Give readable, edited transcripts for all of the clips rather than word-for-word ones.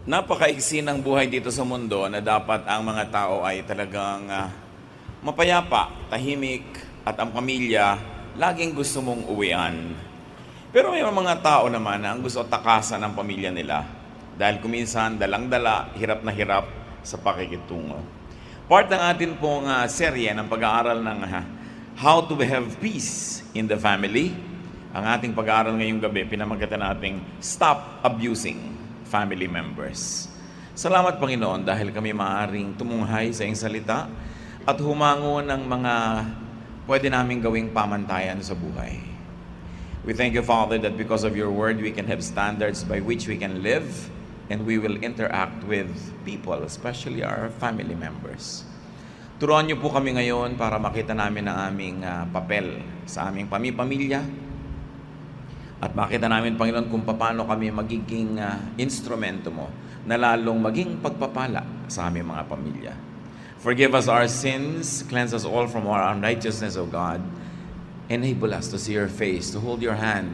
Napakaigsi ng buhay dito sa mundo na dapat ang mga tao ay talagang mapayapa, tahimik, at ang pamilya laging gusto mong uwian. Pero may mga tao naman na ang gusto takasan ng pamilya nila dahil kuminsan dalang-dala, hirap na hirap sa pakikitungo. Part ng atin pong serye ng pag-aaral ng How to Have Peace in the Family. Ang ating pag-aaral ngayong gabi, pinamagatan nating Stop Abusing Family Members. Salamat Panginoon dahil kami maaaring tumunghay sa iyong salita at humango ng mga pwede naming gawing pamantayan sa buhay. We thank you, Father, that because of your word, we can have standards by which we can live and we will interact with people, especially our family members. Turuan niyo po kami ngayon para makita namin ang aming papel sa aming pamilya at makita namin, Panginoon, kung paano kami magiging instrumento mo na lalong maging pagpapala sa aming mga pamilya. Forgive us our sins, cleanse us all from our unrighteousness, O God. Enable us to see your face, to hold your hand,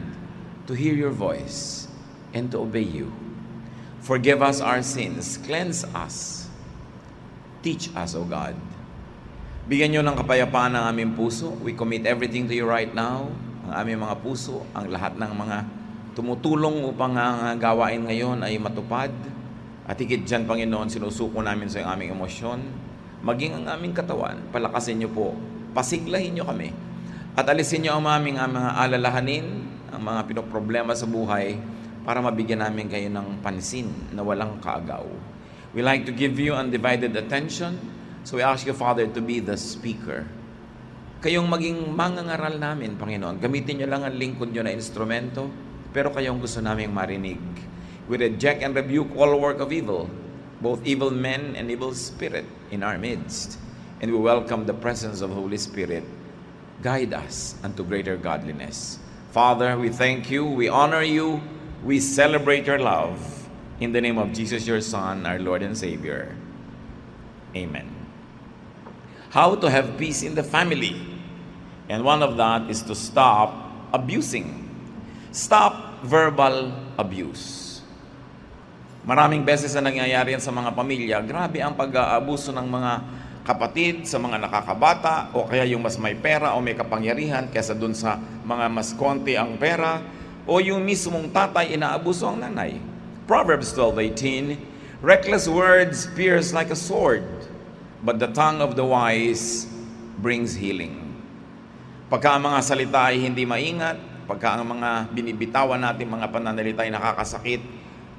to hear your voice, and to obey you. Forgive us our sins, cleanse us, teach us, O God. Bigyan niyo ng kapayapaan ang aming puso. We commit everything to you right now. Ang aming mga puso, ang lahat ng mga tumutulong upang ang gawain ngayon ay matupad. At higit dyan, Panginoon, sinusuko namin sa aming emosyon. Maging ang aming katawan, palakasin niyo po, pasiglahin niyo kami. At alisin niyo ang mga alalahanin, ang mga pinoproblema sa buhay, para mabigyan namin kayo ng pansin na walang kaagaw. We like to give you undivided attention, so we ask you, Father, to be the speaker. Kayong maging mangangaral namin, Panginoon. Gamitin niyo lang ang lingkod niyo na instrumento, pero kayong gusto naming marinig. We reject and rebuke all work of evil, both evil men and evil spirit in our midst. And we welcome the presence of Holy Spirit. Guide us unto greater godliness. Father, we thank you, we honor you, we celebrate your love. In the name of Jesus, your Son, our Lord and Savior. Amen. How to have peace in the family. And one of that is to stop abusing. Stop verbal abuse. Maraming beses na nangyayari yan sa mga pamilya. Grabe ang pag-aabuso ng mga kapatid sa mga nakakabata o kaya yung mas may pera o may kapangyarihan kaysa dun sa mga mas konti ang pera o yung mismong tatay inaabuso ang nanay. Proverbs 12:18, reckless words pierce like a sword, but the tongue of the wise brings healing. Pagka ang mga salita ay hindi maingat, pagka ang mga binibitawan natin mga pananalita ay nakakasakit,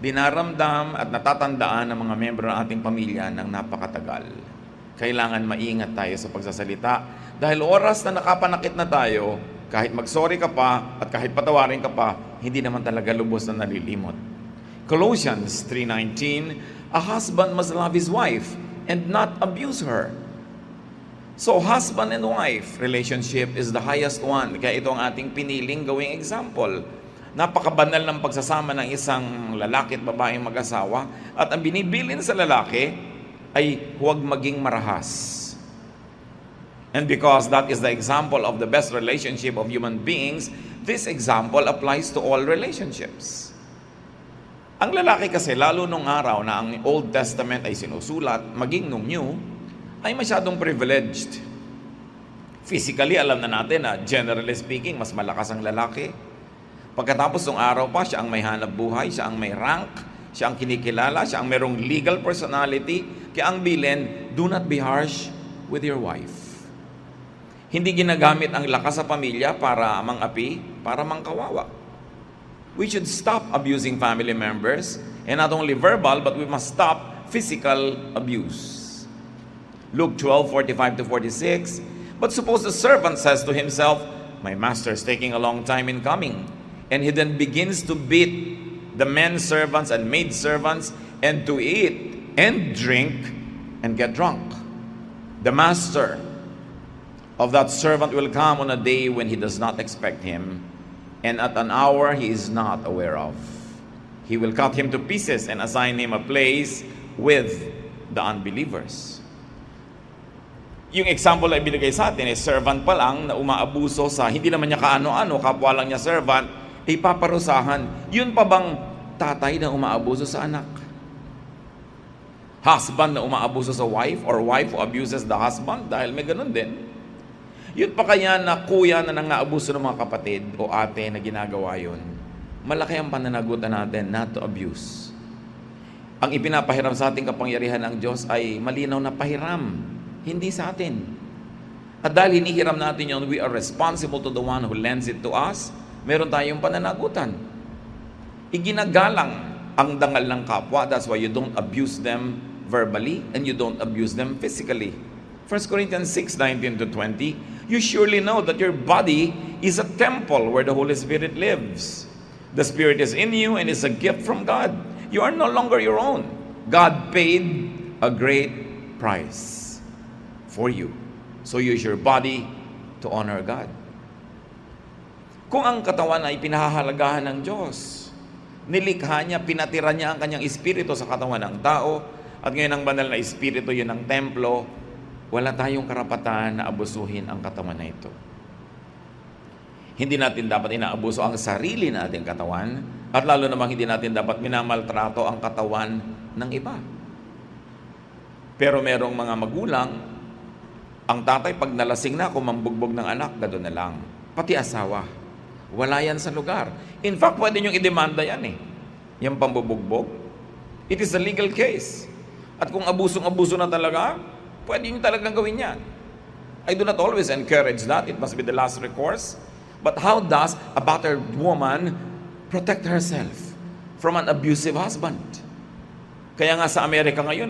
dinaramdam at natatandaan ng mga miyembro ng ating pamilya ng napakatagal. Kailangan maingat tayo sa pagsasalita dahil oras na nakapanakit na tayo, kahit mag-sorry ka pa at kahit patawarin ka pa, hindi naman talaga lubos na nalilimot. Colossians 3:19, a husband must love his wife and not abuse her. So, husband and wife relationship is the highest one. Kaya ito ang ating piniling gawing example. Napakabanal ng pagsasama ng isang lalaki at babaeng mag-asawa. At ang binibilin sa lalaki ay huwag maging marahas. And because that is the example of the best relationship of human beings, this example applies to all relationships. Ang lalaki kasi, lalo nung araw na ang Old Testament ay sinusulat, maging nung New, ay masyadong privileged. Physically, alam na natin na generally speaking, mas malakas ang lalaki. Pagkatapos ng araw pa, siya ang may hanap buhay, siya ang may rank, siya ang kinikilala, siya ang merong legal personality. Kaya ang bilin, do not be harsh with your wife. Hindi ginagamit ang lakas sa pamilya para mang-api, para mangkawawa. We should stop abusing family members, and not only verbal, but we must stop physical abuse. Luke 12:45-46, but suppose the servant says to himself, my master is taking a long time in coming, and he then begins to beat the men servants and maid servants, and to eat and drink and get drunk. The master of that servant will come on a day when he does not expect him, and at an hour he is not aware of. He will cut him to pieces and assign him a place with the unbelievers. Yung example na ibinigay sa atin, servant pa lang na umaabuso sa hindi naman niya kaano-ano, kapwa lang niya servant, ay paparusahan. Yun pa bang tatay na umaabuso sa anak? Husband na umaabuso sa wife or wife who abuses the husband dahil may ganun din. Yun pa kaya na kuya na nangaabuso ng mga kapatid o ate na ginagawa yun. Malaki ang pananagutan natin not to abuse. Ang ipinapahiram sa ating kapangyarihan ng Diyos ay malinaw na pahiram, hindi sa atin. At dahil hinihiram natin yun, we are responsible to the one who lends it to us. Meron tayong pananagutan. Iginagalang ang dangal ng kapwa. That's why you don't abuse them verbally and you don't abuse them physically. 1 Corinthians 6:19-20, you surely know that your body is a temple where the Holy Spirit lives. The Spirit is in you and is a gift from God. You are no longer your own. God paid a great price for you. So use your body to honor God. Kung ang katawan ay pinahahalagahan ng Diyos, nilikha niya, pinatira niya ang kanyang espiritu sa katawan ng tao, at ngayon ang banal na espiritu yun ang templo, wala tayong karapatan na abusuhin ang katawan na ito. Hindi natin dapat inaabuso ang sarili nating katawan, at lalo namang hindi natin dapat minamaltrato ang katawan ng iba. Pero merong mga magulang, ang tatay pag nalasing na, kumambugbog ng anak, gano'n na lang. Pati asawa. Wala yan sa lugar. In fact, pwede niyong idemanda yan eh. Yung pambubugbog. It is a legal case. At kung abusong-abuso na talaga, pwede nyo talagang gawin yan. I do not always encourage that. It must be the last recourse. But how does a battered woman protect herself from an abusive husband? Kaya nga sa Amerika ngayon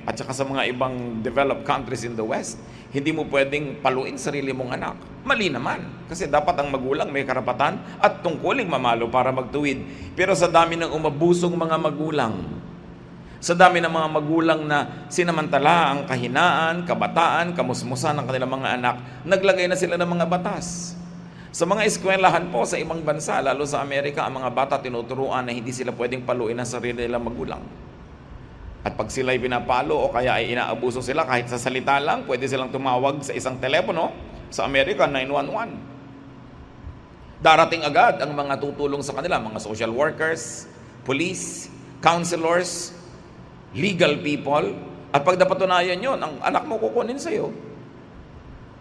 at saka sa mga ibang developed countries in the West, hindi mo pwedeng paluin sarili mong anak. Mali naman. Kasi dapat ang magulang may karapatan at tungkuling mamalo para magtuwid. Pero sa dami ng umabusong mga magulang, sa dami ng mga magulang na sinamantala ang kahinaan, kabataan, kamusmusan ng kanilang mga anak, naglagay na sila ng mga batas. Sa mga eskwelahan po sa ibang bansa, lalo sa Amerika, ang mga bata tinuturuan na hindi sila pwedeng paluin ang sarili nilang magulang. At pag sila ay pinapalo o kaya ay inaabuso sila kahit sa salita lang, pwede silang tumawag sa isang telepono sa Amerika, 911. Darating agad ang mga tutulong sa kanila, mga social workers, police, counselors, legal people. At pag napatunayan yun, ang anak mo kukunin sa'yo.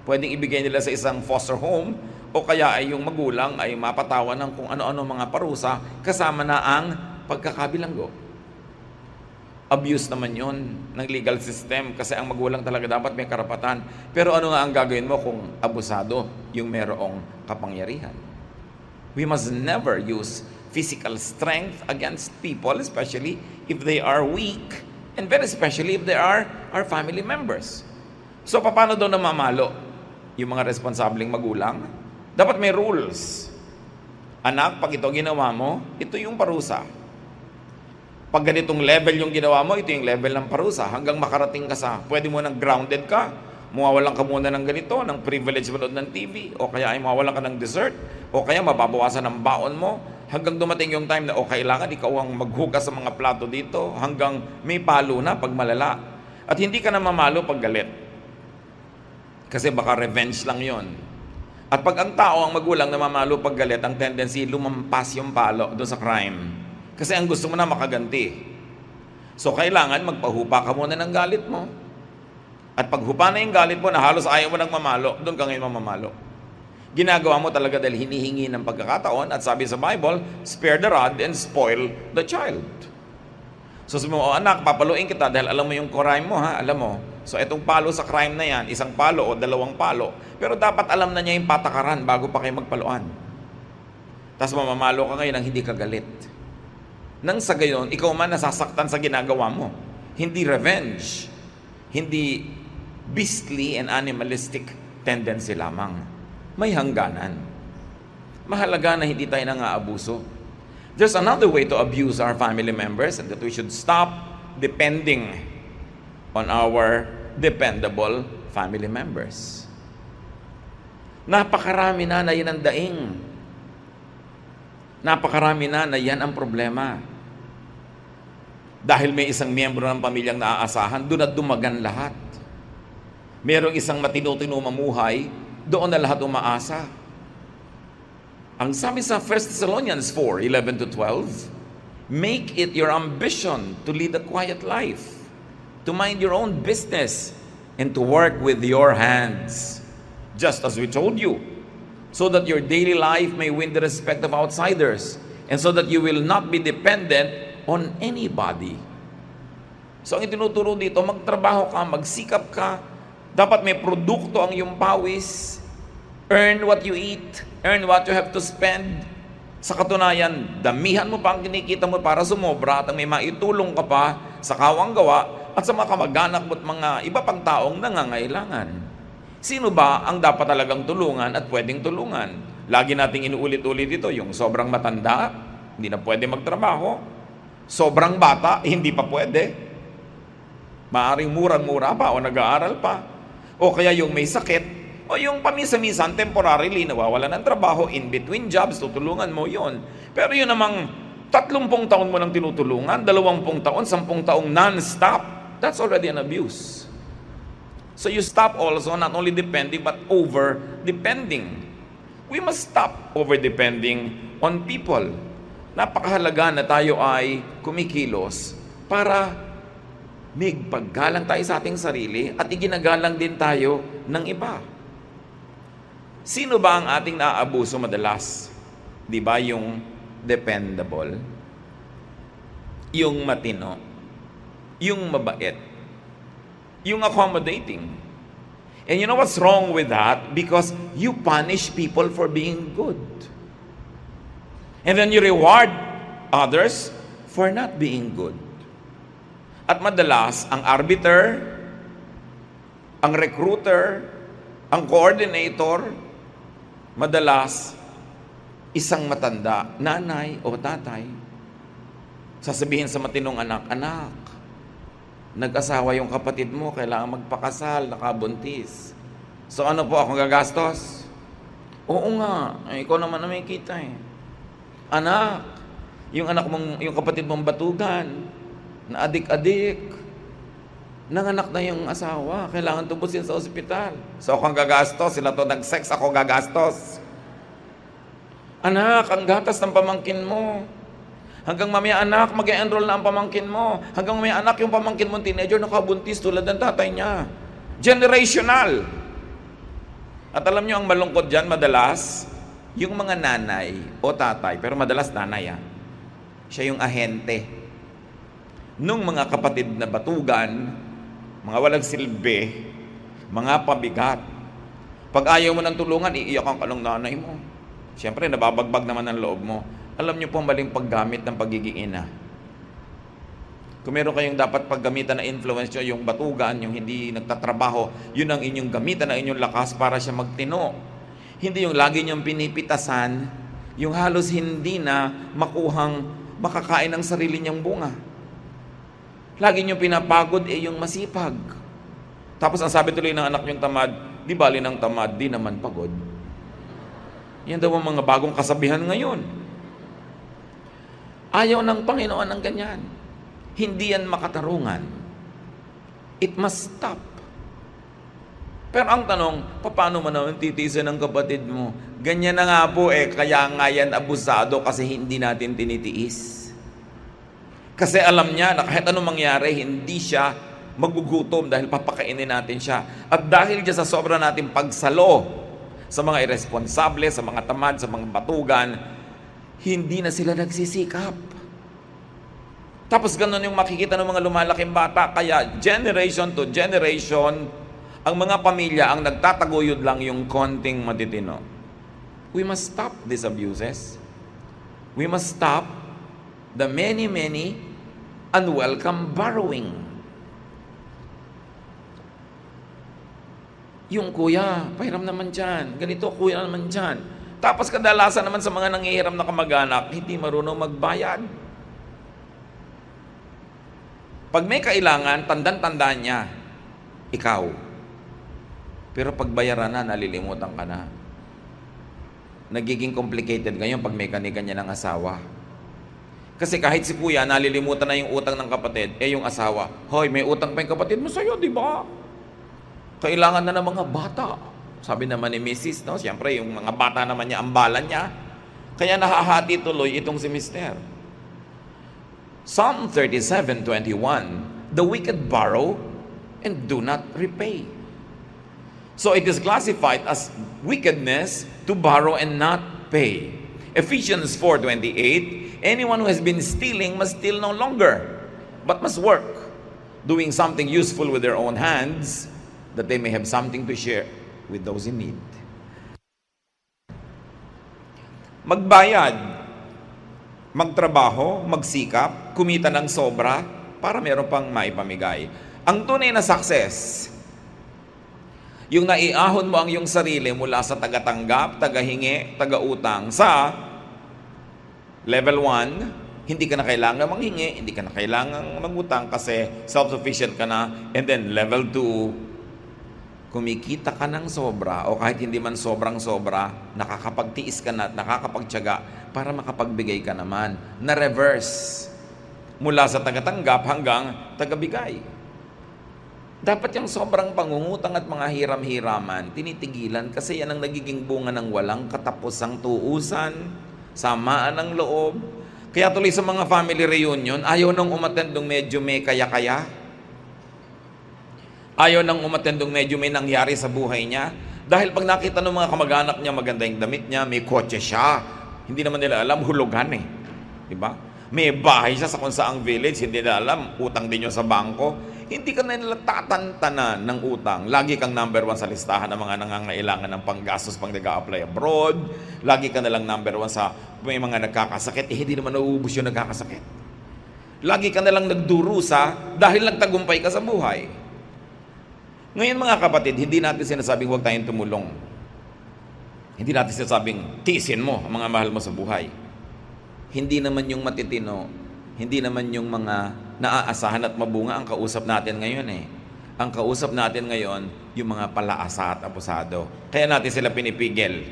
Pwedeng ibigay nila sa isang foster home o kaya ay yung magulang ay mapatawan ng kung ano-ano mga parusa kasama na ang pagkakabilanggo. Abuse naman yon ng legal system kasi ang magulang talaga dapat may karapatan. Pero ano nga ang gagawin mo kung abusado yung merong kapangyarihan? We must never use physical strength against people, especially if they are weak, and very especially if they are our family members. So paano daw namamalo yung mga responsableng magulang? Dapat may rules. Anak, pag ito ginawa mo, ito yung parusa. Pag ganitong level yung ginawa mo, ito yung level ng parusa. Hanggang makarating ka sa, pwede mo nang grounded ka, mawawalan ka muna ng ganito, ng privilege manood ng TV, o kaya ay mawawalan ka ng dessert, o kaya mababawasan ng baon mo, hanggang dumating yung time na, kailangan ikaw ang maghugas sa mga plato dito, hanggang may palo na pag malala. At hindi ka na mamalo pag galit. Kasi baka revenge lang yon. At pag ang tao, ang magulang na mamalo pag galit, ang tendency, lumampas yung palo doon sa crime. Kasi ang gusto mo na makaganti. So kailangan magpahupa ka muna ng galit mo. At pag hupa na yung galit mo na halos ayaw mo nang mamalo, doon ka ngayon mamamalo. Ginagawa mo talaga dahil hinihingi ng pagkakataon at sabi sa Bible, spare the rod and spoil the child. So sabi mo, anak, papaluin kita dahil alam mo yung crime mo, ha? Alam mo. So itong palo sa crime na yan, isang palo o dalawang palo. Pero dapat alam na niya yung patakaran bago pa kayo magpaluan. Tapos mamamalo ka ngayon nang hindi ka galit. Nang sa gayon, ikaw man nasasaktan sa ginagawa mo. Hindi revenge. Hindi beastly and animalistic tendency lamang. May hangganan. Mahalaga na hindi tayo nang-aabuso. There's another way to abuse our family members and that we should stop depending on our dependable family members. Napakarami na yan ang daing. Napakarami na yan ang problema. Dahil may isang miyembro ng pamilyang naaasahan, doon at dumagan lahat. Merong isang matino-tino mamuhay, doon na lahat umaasa. Ang sabi sa 1 Thessalonians 4:11-12, make it your ambition to lead a quiet life, to mind your own business and to work with your hands, just as we told you, so that your daily life may win the respect of outsiders and so that you will not be dependent on anybody. So ang itinuturo dito, magtrabaho ka, magsikap ka, dapat may produkto ang iyong pawis, earn what you eat, earn what you have to spend. Sa katunayan, damihan mo pa ang kinikita mo para sumobra at may maitulong ka pa sa kawang gawa at sa mga kamag-anak mo at mga iba pang taong nangangailangan. Sino ba ang dapat talagang tulungan at pwedeng tulungan? Lagi nating inuulit-ulit ito, yung sobrang matanda, hindi na pwede magtrabaho. Sobrang bata, hindi pa pwede. Maaring murang-mura pa o nag-aaral pa. O kaya yung may sakit, o yung pamisa-misan, temporarily, nawawala ng trabaho, in between jobs, tutulungan mo yon. Pero yun namang 30 taon mo nang tinutulungan, 20 taon, 10 taong non-stop, that's already an abuse. So you stop also not only depending but over-depending. We must stop over-depending on people. Napakahalaga na tayo ay kumikilos para may paggalang tayo sa ating sarili at iginagalang din tayo ng iba. Sino ba ang ating naaabuso madalas? Di ba yung dependable? Yung matino? Yung mabait? Yung accommodating? And you know what's wrong with that? Because you punish people for being good. And then you reward others for not being good. At madalas, ang arbiter, ang recruiter, ang coordinator, madalas, isang matanda, nanay o tatay, sasabihin sa matinong anak, "Anak, nag-asawa yung kapatid mo, kailangan magpakasal, nakabuntis. So ano po, akong gagastos?" "Oo nga, ikaw naman na may kita eh." "Anak, yung yung kapatid mong batugan, na adik-adik, nanganak na yung asawa, kailangan tubusin sa ospital. So akong gagastos, sila to nag-sex, ako gagastos." "Anak, ang gatas ng pamangkin mo. Hanggang mamaya anak, mag-enroll na ang pamangkin mo. Hanggang mamaya anak, yung pamangkin mo teenager, nakabuntis tulad ng tatay niya." Generational. At alam niyo ang malungkot dyan, madalas, yung mga nanay o tatay, pero madalas nanay siya yung ahente nung mga kapatid na batugan, mga walang silbi, mga pabigat. Pag ayaw mo ng tulungan, iiyakan ka ng nanay mo. Siyempre, nababagbag naman ang loob mo. Alam niyo po ang maling paggamit ng pagiging ina. Kung meron kayong dapat paggamitan na influence nyo, yung batugan, yung hindi nagtatrabaho, yun ang inyong gamitan na inyong lakas para siya magtino. Hindi yung lagi niyong pinipitasan, yung halos hindi na makakain ng sarili niyang bunga. Lagi niyong pinapagod yung masipag. Tapos ang sabi tuloy ng anak niyong tamad, "Di bali ng tamad, di naman pagod." Yan daw ang mga bagong kasabihan ngayon. Ayaw ng Panginoon ng ganyan. Hindi yan makatarungan. It must stop. Pero ang tanong, paano mo naman titiisin ng kapatid mo? Ganyan na nga po kaya nga yan abusado kasi hindi natin tinitiis. Kasi alam niya na kahit anong mangyari, hindi siya magugutom dahil papakainin natin siya. At dahil dyan sa sobra natin pagsalo sa mga irresponsable, sa mga tamad, sa mga batugan, hindi na sila nagsisikap. Tapos ganun yung makikita ng mga lumalaking bata. Kaya generation to generation, ang mga pamilya ang nagtataguyod lang yung konting matitino. We must stop these abuses. We must stop the many unwelcome borrowing. Yung kuya, pahiram naman dyan. Ganito, kuya naman dyan. Tapos kadalasan naman sa mga nangihiram na kamag-anak, hindi marunong magbayad. Pag may kailangan, tandang-tanda niya, ikaw. Pero pag bayaran na, nalilimutan ka na. Nagiging complicated ngayon pag may kanya-kanya ng asawa. Kasi kahit si kuya, nalilimutan na yung utang ng kapatid, yung asawa, "Hoy, may utang pa yung kapatid mo sa'yo, di ba? Kailangan na ng mga bata." Sabi naman ni Mrs., no? Siyempre, yung mga bata naman niya, ambalan niya. Kaya nahahati tuloy itong si Mister. Psalm 37:21, the wicked borrow and do not repay. So it is classified as wickedness to borrow and not pay. Ephesians 4:28, anyone who has been stealing must steal no longer, but must work, doing something useful with their own hands, that they may have something to share with those in need. Magbayad, magtrabaho, magsikap, kumita ng sobra para meron pang maipamigay. Ang tunay na success, yung naiahon mo ang iyong sarili mula sa tagatanggap, tagahingi, tagautang sa level 1, hindi ka na kailangan manghingi, hindi ka na kailangan mangutang kasi self-sufficient ka na. And then level 2, kumikita ka ng sobra o kahit hindi man sobrang sobra, nakakapagtiis ka na at nakakapagtiyaga para makapagbigay ka naman. Na-reverse mula sa tagatanggap hanggang tagabigay. Dapat yung sobrang pangungutang at mga hiram-hiraman, tinitigilan kasi yan ang nagiging bunga ng walang katapusang tuusan, samaan ng loob. Kaya tuloy sa mga family reunion, ayaw nang umattend nung medyo may kaya-kaya. Ayaw nang umattend nung medyo may nangyari sa buhay niya. Dahil pag nakita ng mga kamag-anak niya, maganda yung damit niya, may kotse siya, hindi naman nila alam, hulugan eh. Diba? May bahay siya sa kung saang village, hindi nila alam, utang din yun sa bangko. Hindi ka na nila tatantanan ng utang. Lagi kang number 1 sa listahan ng mga nangangailangan ng panggastos pang nag-a-apply abroad. Lagi ka nalang number 1 sa may mga nagkakasakit. Hindi naman nauubos yung nagkakasakit. Lagi ka nalang nagdurusa dahil nagtagumpay ka sa buhay. Ngayon mga kapatid, hindi natin sinasabing huwag tayong tumulong. Hindi natin sinasabing tiisin mo ang mga mahal mo sa buhay. Hindi naman yung matitino, hindi naman yung mga naaasahan at mabunga ang kausap natin ngayon eh. Ang kausap natin ngayon, yung mga palaasa at abusado. Kaya natin sila pinipigil.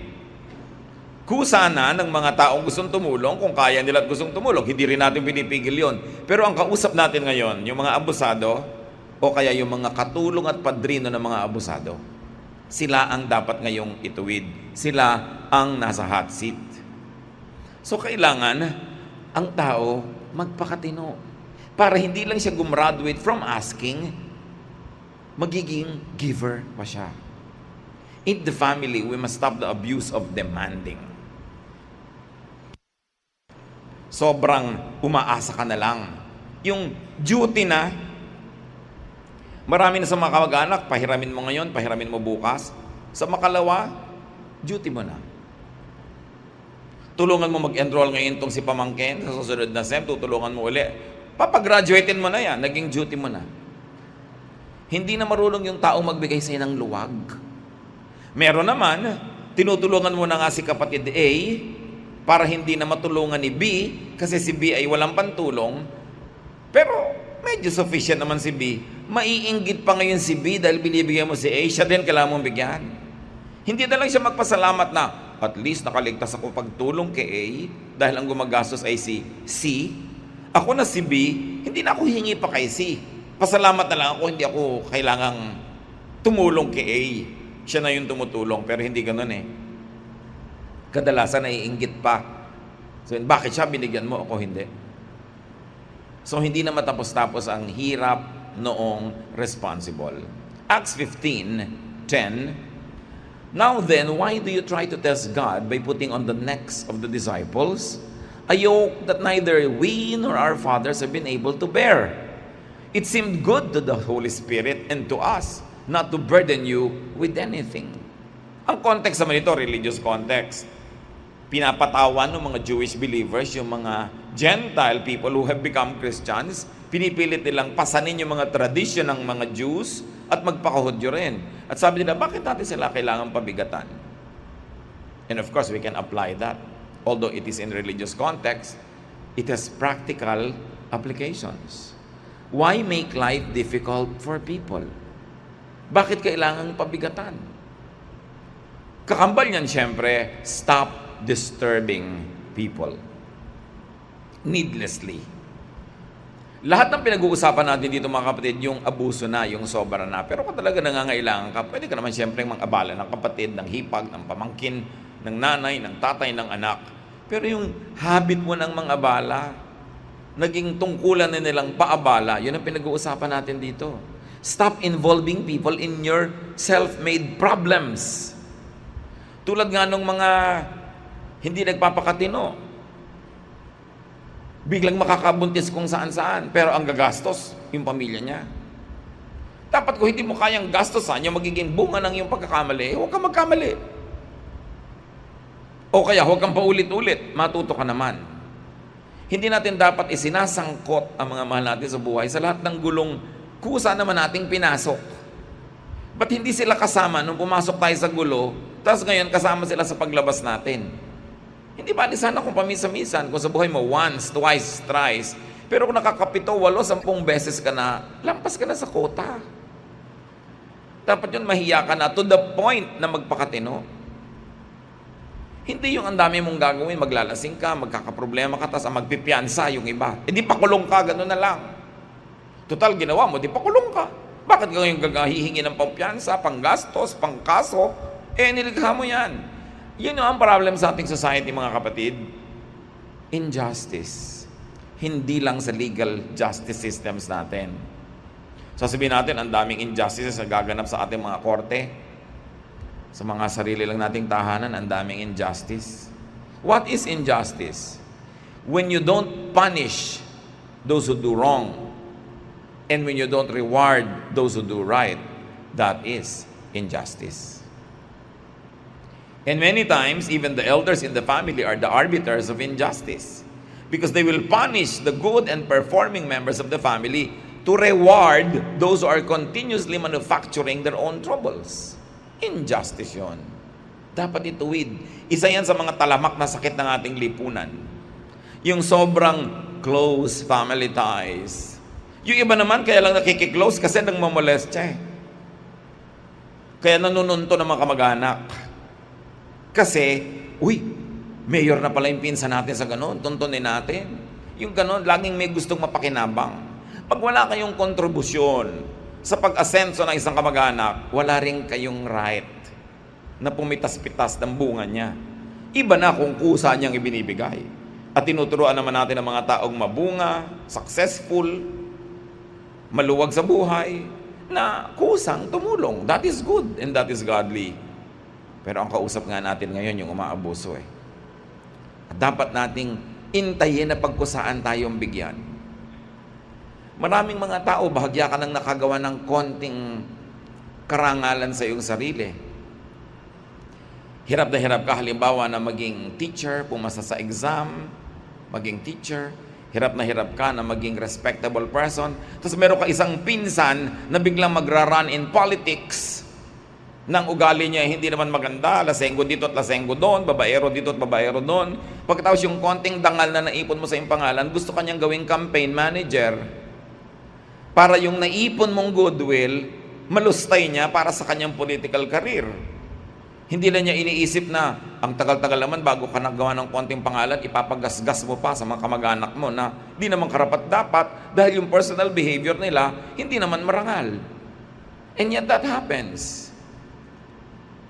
Kusa na ng mga taong gustong tumulong, kung kaya nila at gustong tumulong, hindi rin natin pinipigil yon. Pero ang kausap natin ngayon, yung mga abusado, o kaya yung mga katulong at padrino ng mga abusado, sila ang dapat ngayong ituwid. Sila ang nasa hot seat. So kailangan ang tao magpakatino para hindi lang siya gumraduate from asking, magiging giver pa siya. In the family, we must stop the abuse of demanding. Sobrang umaasa ka na lang. Yung duty na, marami na sa mga kamag-anak, pahiramin mo ngayon, pahiramin mo bukas. Sa makalawa, duty mo na. Tulungan mo mag-enroll ngayon itong si pamangkin, sa susunod na SEM, tutulungan mo uli. Papagraduatein mo na yan, naging duty mo na. Hindi na marunong yung taong magbigay sa'yo ng luwag. Meron naman, tinutulungan mo na nga si kapatid A, para hindi na matulungan ni B, kasi si B ay walang pantulong, pero medyo sufficient naman si B. Maiinggit pa ngayon si B dahil binibigyan mo si A, siya din kailangan mong bigyan. Hindi na lang siya magpasalamat na, at least nakaligtas ako pagtulong kay A, dahil ang gumagastos ay si C. Ako na si B, hindi na ako hingi pa kay C. Pasalamat na lang ako, hindi ako kailangang tumulong kay A. Siya na yung tumutulong, pero hindi ganun eh. Kadalasan naiinggit pa. So, bakit siya binigyan mo, ako hindi? So, hindi na matapos-tapos ang hirap noong responsible. Acts 15:10. Now then, why do you try to test God by putting on the necks of the disciples a yoke that neither we nor our fathers have been able to bear? It seemed good to the Holy Spirit and to us not to burden you with anything. Ang context naman ito, religious context. Pinapatawan ng mga Jewish believers, yung mga Gentile people who have become Christians, pinipilit nilang pasanin yung mga tradisyon ng mga Jews at magpakahudyo rin. At sabi nila, bakit natin sila kailangan pabigatan? And of course, we can apply that. Although it is in religious context, it has practical applications. Why make life difficult for people? Bakit kailangan pabigatan? Kakambal niyan, syempre, stop disturbing people needlessly. Lahat ng pinag-uusapan natin dito mga kapatid, yung abuso na, yung sobra na. Pero kung talaga nangangailangan ka, pwede ka naman siyempre mang-abala ng kapatid, ng hipag, ng pamangkin, ng nanay, ng tatay, ng anak. Pero yung habit mo ng mang-abala, naging tungkulan na nilang paabala, yun ang pinag-uusapan natin dito. Stop involving people in your self-made problems. Tulad nga nung mga hindi nagpapakatino. Biglang makakabuntis kung saan-saan, pero ang gagastos, yung pamilya niya. Dapat kung hindi mo kayang gastosan, yung magiging bunga ng iyong pagkakamali, huwag kang magkamali. O kaya huwag kang paulit-ulit, matuto ka naman. Hindi natin dapat isinasangkot ang mga mahal natin sa buhay sa lahat ng gulong kusa naman nating pinasok. Ba't hindi sila kasama nung pumasok tayo sa gulo, tapos ngayon kasama sila sa paglabas natin? Hindi ba sana kung pamisa-misan, kung sa buhay mo once, twice, thrice, pero kung nakakapito, 8, 10 beses ka na, lampas ka na sa kota. Dapat yun, mahiya ka na to the point na magpakatino. Hindi yung ang dami mong gagawin, maglalasing ka, magkakaproblema ka, tapos magpipiansa yung iba. E di pakulong ka, gano'n na lang. Total, ginawa mo, di pakulong ka. Bakit ka ngayon hihingi ng pampiyansa, panggastos, pangkaso? Nilikha mo yan. Yun ang problem sa ating society, mga kapatid. Injustice. Hindi lang sa legal justice systems natin. Sasabihin natin, ang daming injustices na gaganap sa ating mga korte. Sa mga sarili lang nating tahanan, ang daming injustice. What is injustice? When you don't punish those who do wrong, and when you don't reward those who do right, that is injustice. And many times, even the elders in the family are the arbiters of injustice, because they will punish the good and performing members of the family to reward those who are continuously manufacturing their own troubles. Injustice yun. Dapat ituwid. Isa yan sa mga talamak na sakit ng ating lipunan. Yung sobrang close family ties. Yung iba naman, kaya lang nakikiklose kasi nang mamolest siya. Kaya nanununto ng mga kamag-anak. Kasi, mayor na pala yung pinsan natin sa ganon, tuntunin natin. Yung ganon, laging may gustong mapakinabang. Pag wala kayong kontribusyon sa pag-asenso ng isang kamag-anak, wala rin kayong right na pumitas-pitas ng bunga niya. Iba na kung kusa niyang ibinibigay. At tinuturuan naman natin ang mga taong mabunga, successful, maluwag sa buhay, na kusang tumulong. That is good and that is godly. Pero ang kausap nga natin ngayon yung umaabuso eh. At dapat nating intayin na pagkusaan tayong bigyan. Maraming mga tao, bahagya ka nang nakagawa ng konting karangalan sa iyong sarili. Hirap na hirap ka halimbawa na maging teacher, pumasa sa exam, maging teacher. Hirap na hirap ka na maging respectable person. Tapos meron ka isang pinsan na biglang magra-run in politics. Nang ugali niya hindi naman maganda, lasenggo dito at lasenggo doon, babaero dito at babaero doon. Pagkatapos yung konting dangal na naipon mo sa iyong pangalan, gusto kanyang gawing campaign manager para yung naipon mong goodwill, malustay niya para sa kanyang political career. Hindi na niya iniisip na ang tagal-tagal naman bago ka nagawa ng konting pangalan, ipapagasgas mo pa sa mga kamag-anak mo na di naman karapat-dapat dahil yung personal behavior nila hindi naman marangal. And yet that happens.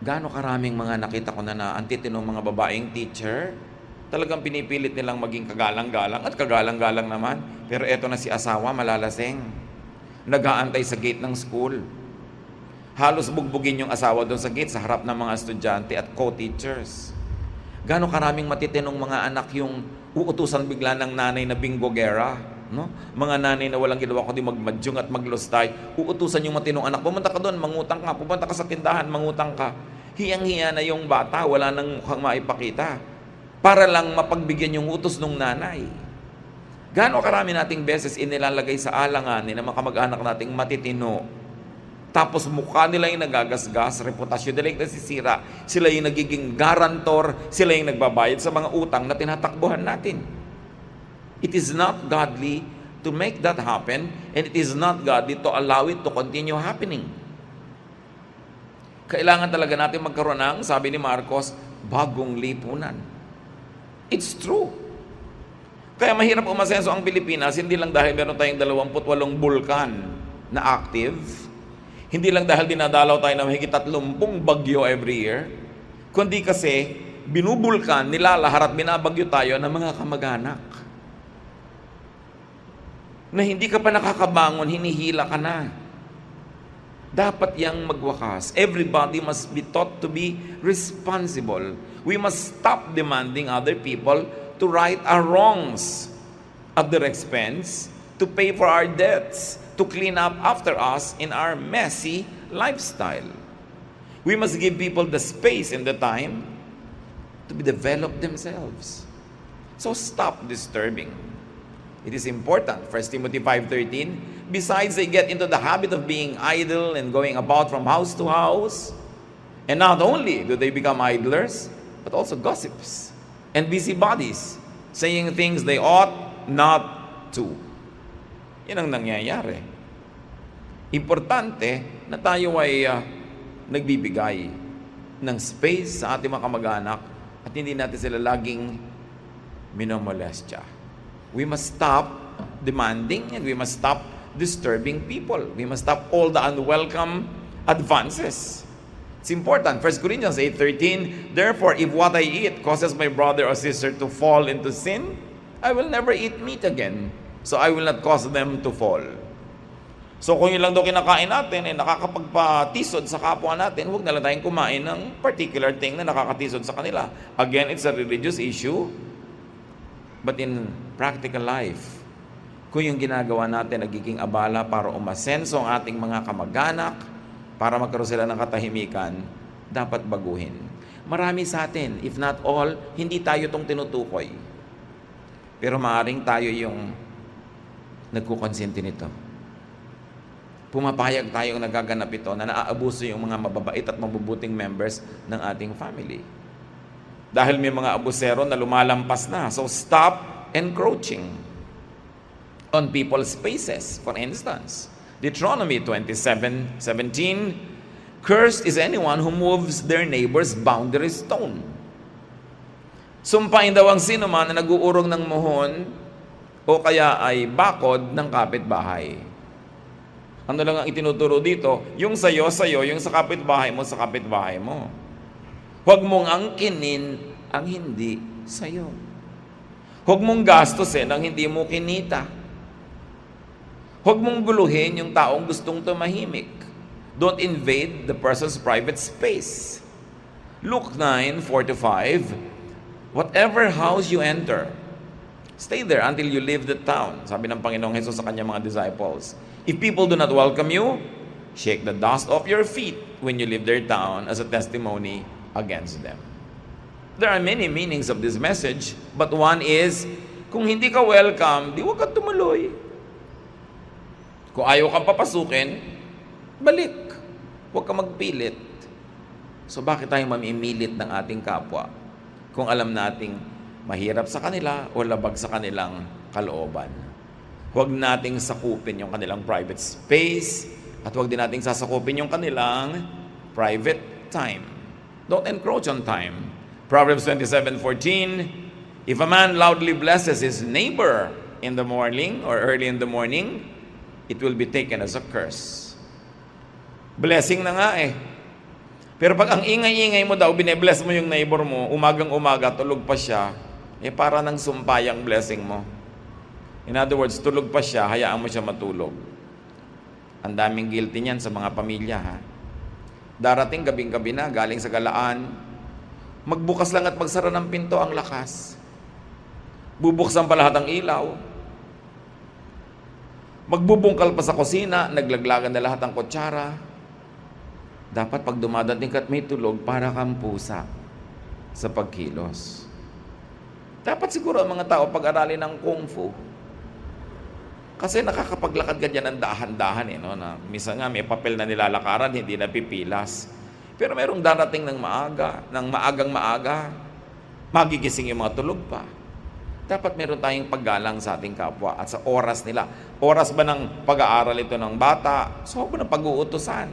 Gaano karaming mga nakita ko na antitinong mga babaeng teacher, talagang pinipilit nilang maging kagalang-galang at kagalang-galang naman. Pero eto na si asawa, malalasing. Nag-aantay sa gate ng school. Halos bugbugin yung asawa doon sa gate sa harap ng mga estudyante at co-teachers. Gaano karaming matitinong mga anak yung uutusan bigla ng nanay na binggogera, no? Mga nanay na walang ginawa kundi magmadyong at maglustay, uutusan yung matinong anak, pumunta ka doon, mangutang ka, pupunta ka sa tindahan, mangutang ka. Hiyang-hiya na yung bata, wala nang mukhang maipakita. Para lang mapagbigyan yung utos ng nanay. Gaano karami nating beses inilalagay sa alanganin ng mga kamag-anak nating matitino. Tapos mukha nila yung nagagasgas, reputasyon nila yung nasisira. Sila yung nagiging garantor, sila yung nagbabayad sa mga utang na tinatakbuhan natin. It is not godly to make that happen, and it is not godly to allow it to continue happening. Kailangan talaga natin magkaroon ng, sabi ni Marcos, bagong lipunan. It's true. Kaya mahirap umasenso ang Pilipinas, hindi lang dahil meron tayong 28 bulkan na active, hindi lang dahil dinadalaw tayo ng mahigit 30 bagyo every year, kundi kasi binubulkan, nilalahat at binabagyo tayo ng mga kamag-anak. na hindi ka pa nakakabangon, hinihila ka na. Dapat yang magwakas. Everybody must be taught to be responsible. We must stop demanding other people to right our wrongs at their expense, to pay for our debts, to clean up after us in our messy lifestyle. We must give people the space and the time to develop themselves. So stop disturbing. It is important. 1 Timothy 5:13. Besides, they get into the habit of being idle and going about from house to house. And not only do they become idlers, but also gossips and busybodies, saying things they ought not to. Yan ang nangyayari. Importante na tayo ay nagbibigay ng space sa ating mga kamag-anak at hindi natin sila laging minomolestya. We must stop demanding and we must stop disturbing people. We must stop all the unwelcome advances. It's important. 1 Corinthians 8:13, therefore, if what I eat causes my brother or sister to fall into sin, I will never eat meat again, so I will not cause them to fall. So kung yun lang daw kinakain natin, nakakapagpatisod sa kapwa natin, huwag na lang tayong kumain ng particular thing na nakakatisod sa kanila. Again, it's a religious issue, but in practical life, kung yung ginagawa natin nagiging abala para umasenso ang ating mga kamag-anak, para magkaroon sila ng katahimikan, dapat baguhin. Marami sa atin, if not all, hindi tayo itong tinutukoy. Pero maaaring tayo yung nagkukonsinti nito. Pumapayag tayong nagaganap ito na naaabuso yung mga mababait at mabubuting members ng ating family. Dahil may mga abusero na lumalampas na. So stop encroaching on people's spaces. For instance, Deuteronomy 27:17, cursed is anyone who moves their neighbor's boundary stone. Sumpain daw ang sino man na nag-uurong ng muhon o kaya ay bakod ng kapitbahay. Ano lang ang itinuturo dito? Yung sa'yo, yung sa kapitbahay mo, sa kapitbahay mo. Huwag mong angkinin ang hindi sa'yo. Huwag mong gastusin ang hindi mo kinita. Huwag mong guluhin yung taong gustong tumahimik. Don't invade the person's private space. Luke 9:4-5, whatever house you enter, stay there until you leave the town. Sabi ng Panginoong Hesus sa kanyang mga disciples. If people do not welcome you, shake the dust off your feet when you leave their town as a testimony against them. There are many meanings of this message, but one is, kung hindi ka welcome, di huwag ka tumuloy. Kung ayaw kang papasukin, balik. Huwag ka magpilit. So bakit tayo mamimilit ng ating kapwa kung alam nating mahirap sa kanila o labag sa kanilang kalooban? Huwag nating sakupin yung kanilang private space at huwag din nating sasakupin yung kanilang private time. Don't encroach on time. Proverbs 27:14, if a man loudly blesses his neighbor in the morning or early in the morning, it will be taken as a curse. Blessing na nga eh. Pero pag ang ingay-ingay mo daw, bine-bless mo yung neighbor mo, umagang-umaga, tulog pa siya, para nang sumpayang blessing mo. In other words, tulog pa siya, hayaan mo siya matulog. Ang daming guilty niyan sa mga pamilya, ha? Darating gabing-gabi na, galing sa galaan, magbukas lang at magsara ng pinto ang lakas. Bubuksan pa lahat ang ilaw. Magbubungkal pa sa kusina, naglaglagan na lahat ang kutsara. Dapat pag dumadating ka't may tulog, para kang pusa sa pagkilos. Dapat siguro ang mga tao pag-aralin ng Kung Fu. Kasi nakakapaglakad ka dyan ng dahan-dahan no? Na minsan nga may papel na nilalakaran, hindi na pipilas. Pero merong darating ng maaga, ng maagang-maaga, magigising yung mga tulog pa. Dapat meron tayong paggalang sa ating kapwa at sa oras nila. Oras ba ng pag-aaral ito ng bata? So, huwag mo ng pag-uutusan.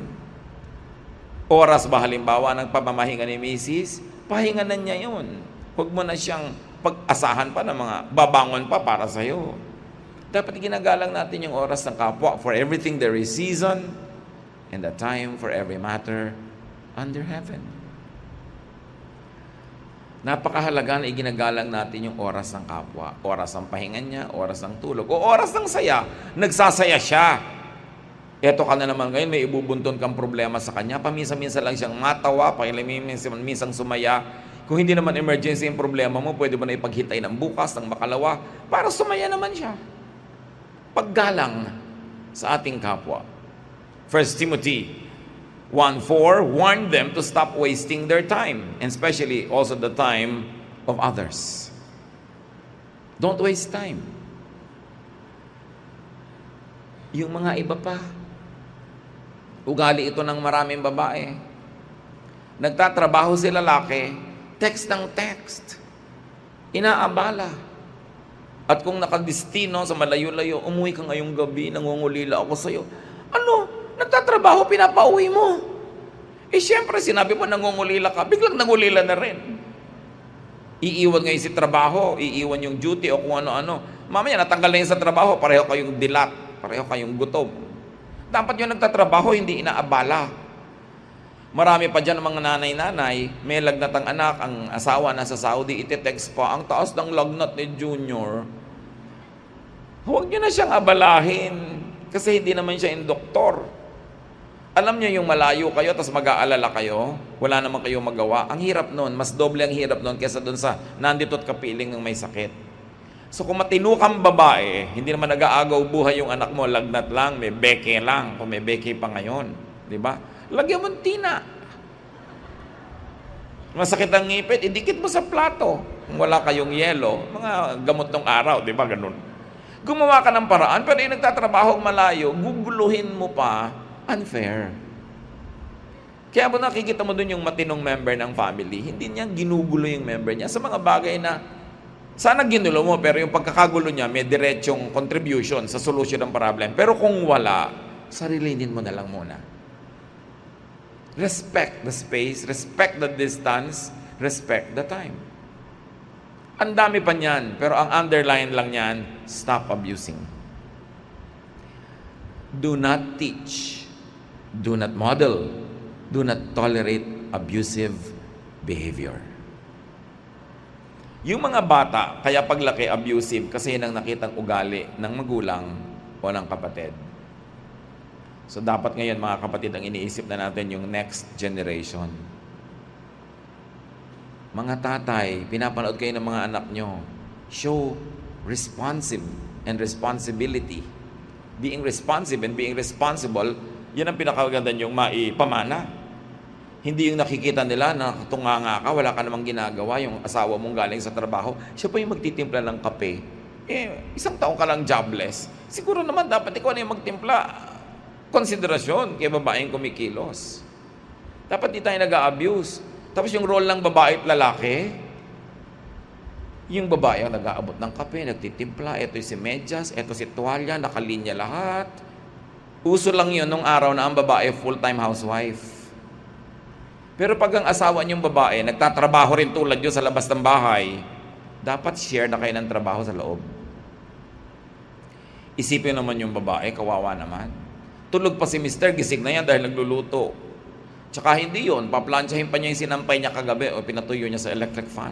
Oras ba halimbawa ng pamamahinga ni Mrs.? Pahinga na niya yun. Huwag mo na siyang pag-asahan pa ng mga babangon pa para sa'yo. Dapat ginagalang natin yung oras ng kapwa. For everything there is season and a time for every matter under heaven. Napakahalaga na iginagalang natin yung oras ng kapwa. Oras ng pahinga niya, oras ng tulog, o oras ng saya. Nagsasaya siya. Eto ka na naman ngayon, may ibubunton kang problema sa kanya. Paminsan-minsan lang siyang matawa, minsan sumaya. Kung hindi naman emergency yung problema mo, pwede mo na ipaghintay ng bukas, ng makalawa, para sumaya naman siya. Paggalang sa ating kapwa. 1 Timothy 1:4, warn them to stop wasting their time, and especially also the time of others. Don't waste time. Yung mga iba pa, ugali ito ng maraming babae. Nagtatrabaho si lalaki, text ng text. Inaabala. At kung nakadistino sa malayo-layo, umuwi ka ngayong gabi, nangungulila ako sa'yo. Ano? Nagtatrabaho, pinapauwi mo. Eh siyempre, sinabi mo nangungulila ka, biglang nangulila na rin. Iiwan ngayon si trabaho, iiwan yung duty o kung ano-ano. Mamaya, natanggal na yun sa trabaho, pareho kayong dilat, pareho kayong gutom. Dapat yung nagtatrabaho, hindi inaabala. Marami pa dyan mga nanay-nanay, may lagnat ang anak, ang asawa nasa Saudi, iti-text pa, ang taas ng lagnat ni Junior. Huwag nyo na siyang abalahin, kasi hindi naman siya yung doktor. Alam niyo yung malayo kayo, tapos mag-aalala kayo, wala naman kayo magawa. Ang hirap nun, mas doble ang hirap nun kaysa dun sa nandito't kapiling ng may sakit. So kung matino kang babae, hindi naman nag-aagaw buhay yung anak mo, lagnat lang, may beke lang, kung may beke pa ngayon. Di ba? Lagyan mo ng tina. Masakit ang ngipit, idikit mo sa plato. Kung wala kayong yelo, mga gamot ng araw, di ba? Ganun. Gumawa ka ng paraan, pero yung nagtatrabaho malayo, guguluhin mo pa, unfair. Kaya mo nakikita mo dun yung matinong member ng family, hindi niya ginugulo yung member niya sa mga bagay na sana ginulo mo, pero yung pagkakagulo niya may diretsong contribution sa solution ng problem. Pero kung wala, sarilinin mo na lang muna. Respect the space, respect the distance, respect the time. Ang dami pa niyan, pero ang underline lang niyan, stop abusing. Do not teach. Do not model. Do not tolerate abusive behavior. Yung mga bata, kaya paglaki abusive kasi yun ang nakitang ugali ng magulang o ng kapatid. So dapat ngayon mga kapatid, ang iniisip na natin yung next generation. Mga tatay, pinapanood kayo ng mga anak nyo. Show responsive and responsibility. Being responsive and being responsible, yan ang pinakaganda yung maipamana. Hindi yung nakikita nila na tunganga ka, wala ka namang ginagawa, yung asawa mong galing sa trabaho, siya pa yung magtitimpla ng kape. Isang taong ka lang jobless. Siguro naman dapat ikaw na yung magtimpla. Konsiderasyon kay babaeng kumikilos. Dapat di tayo nag-a-abuse. Tapos yung role ng babae at lalaki, yung babae ang nag-aabot ng kape, nagtitimpla, ito si medyas, ito si tuwalya, nakalinya lahat. Uso lang yun nung araw na ang babae full-time housewife. Pero pag ang asawa niyong babae, nagtatrabaho rin tulad yun sa labas ng bahay, dapat share na kayo ng trabaho sa loob. Isipin naman yung babae, kawawa naman. Tulog pa si mister, gising na yan dahil nagluluto. Tsaka hindi yun, paplansyahin pa niya yung sinampay niya kagabi o pinatuyo niya sa electric fan.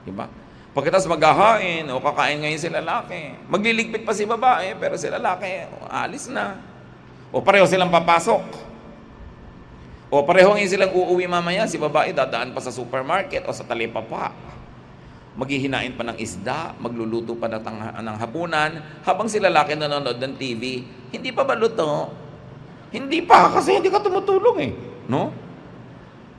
Diba? Pagkatapos maghahain o kakain ngayon si lalaki, magliligpit pa si babae, pero si lalaki, alis na. O pareho silang papasok. O pareho ngayon silang uuwi mamaya, si babae dadaan pa sa supermarket o sa talipapa. Maghihinain pa ng isda, magluluto pa ng hapunan, habang si lalaki nanonood ng TV, hindi pa ba luto? Hindi pa, kasi hindi ka tumutulong eh. No?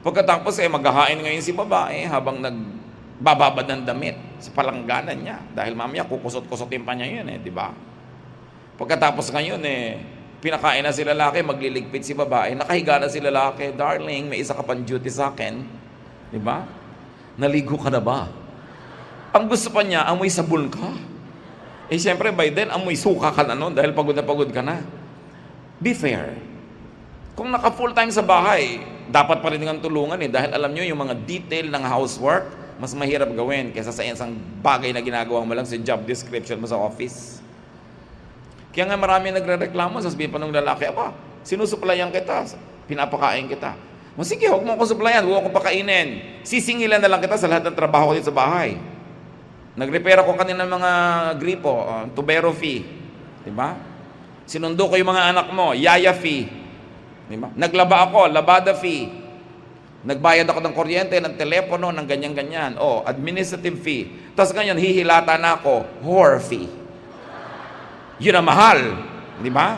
Pagkatapos maghahain ngayon si babae habang nagbababad ng damit sa palangganan niya. Dahil mamaya kukusot-kusotin pa niya yun di ba? Pagkatapos ngayon pinakain na si lalaki, magliligpit si babae, nakahiga na si lalaki, darling, may isa ka pang duty sa akin. Di ba? Naligo ka na ba? Ang gusto pa niya, amoy sabon ka. Siyempre, by then, amoy suka ka na nun dahil pagod na pagod ka na. Be fair. Kung naka full time sa bahay, dapat pa rin ng tulungan dahil alam nyo, yung mga detail ng housework, mas mahirap gawin kaysa sa isang bagay na ginagawa mo lang sa job description mo sa office. Kaya nga marami nagre-reklamo, sasabihin pa ng lalaki, sinusuplayan kita, pinapakain kita. O sige, huwag mo ako supplyan, huwag ako pakainin. Sisingilan na lang kita sa lahat ng trabaho ko dito sa bahay. Nag-repair ako kanina ng mga gripo, tubero fee. Diba? Sinundo ko yung mga anak mo, yaya fee. Diba? Naglaba ako, labada fee. Nagbayad ako ng kuryente, ng telepono, ng ganyan-ganyan. Administrative fee. Tapos ganyan, hihilata na ako, whore fee. Yun ang mahal. Diba?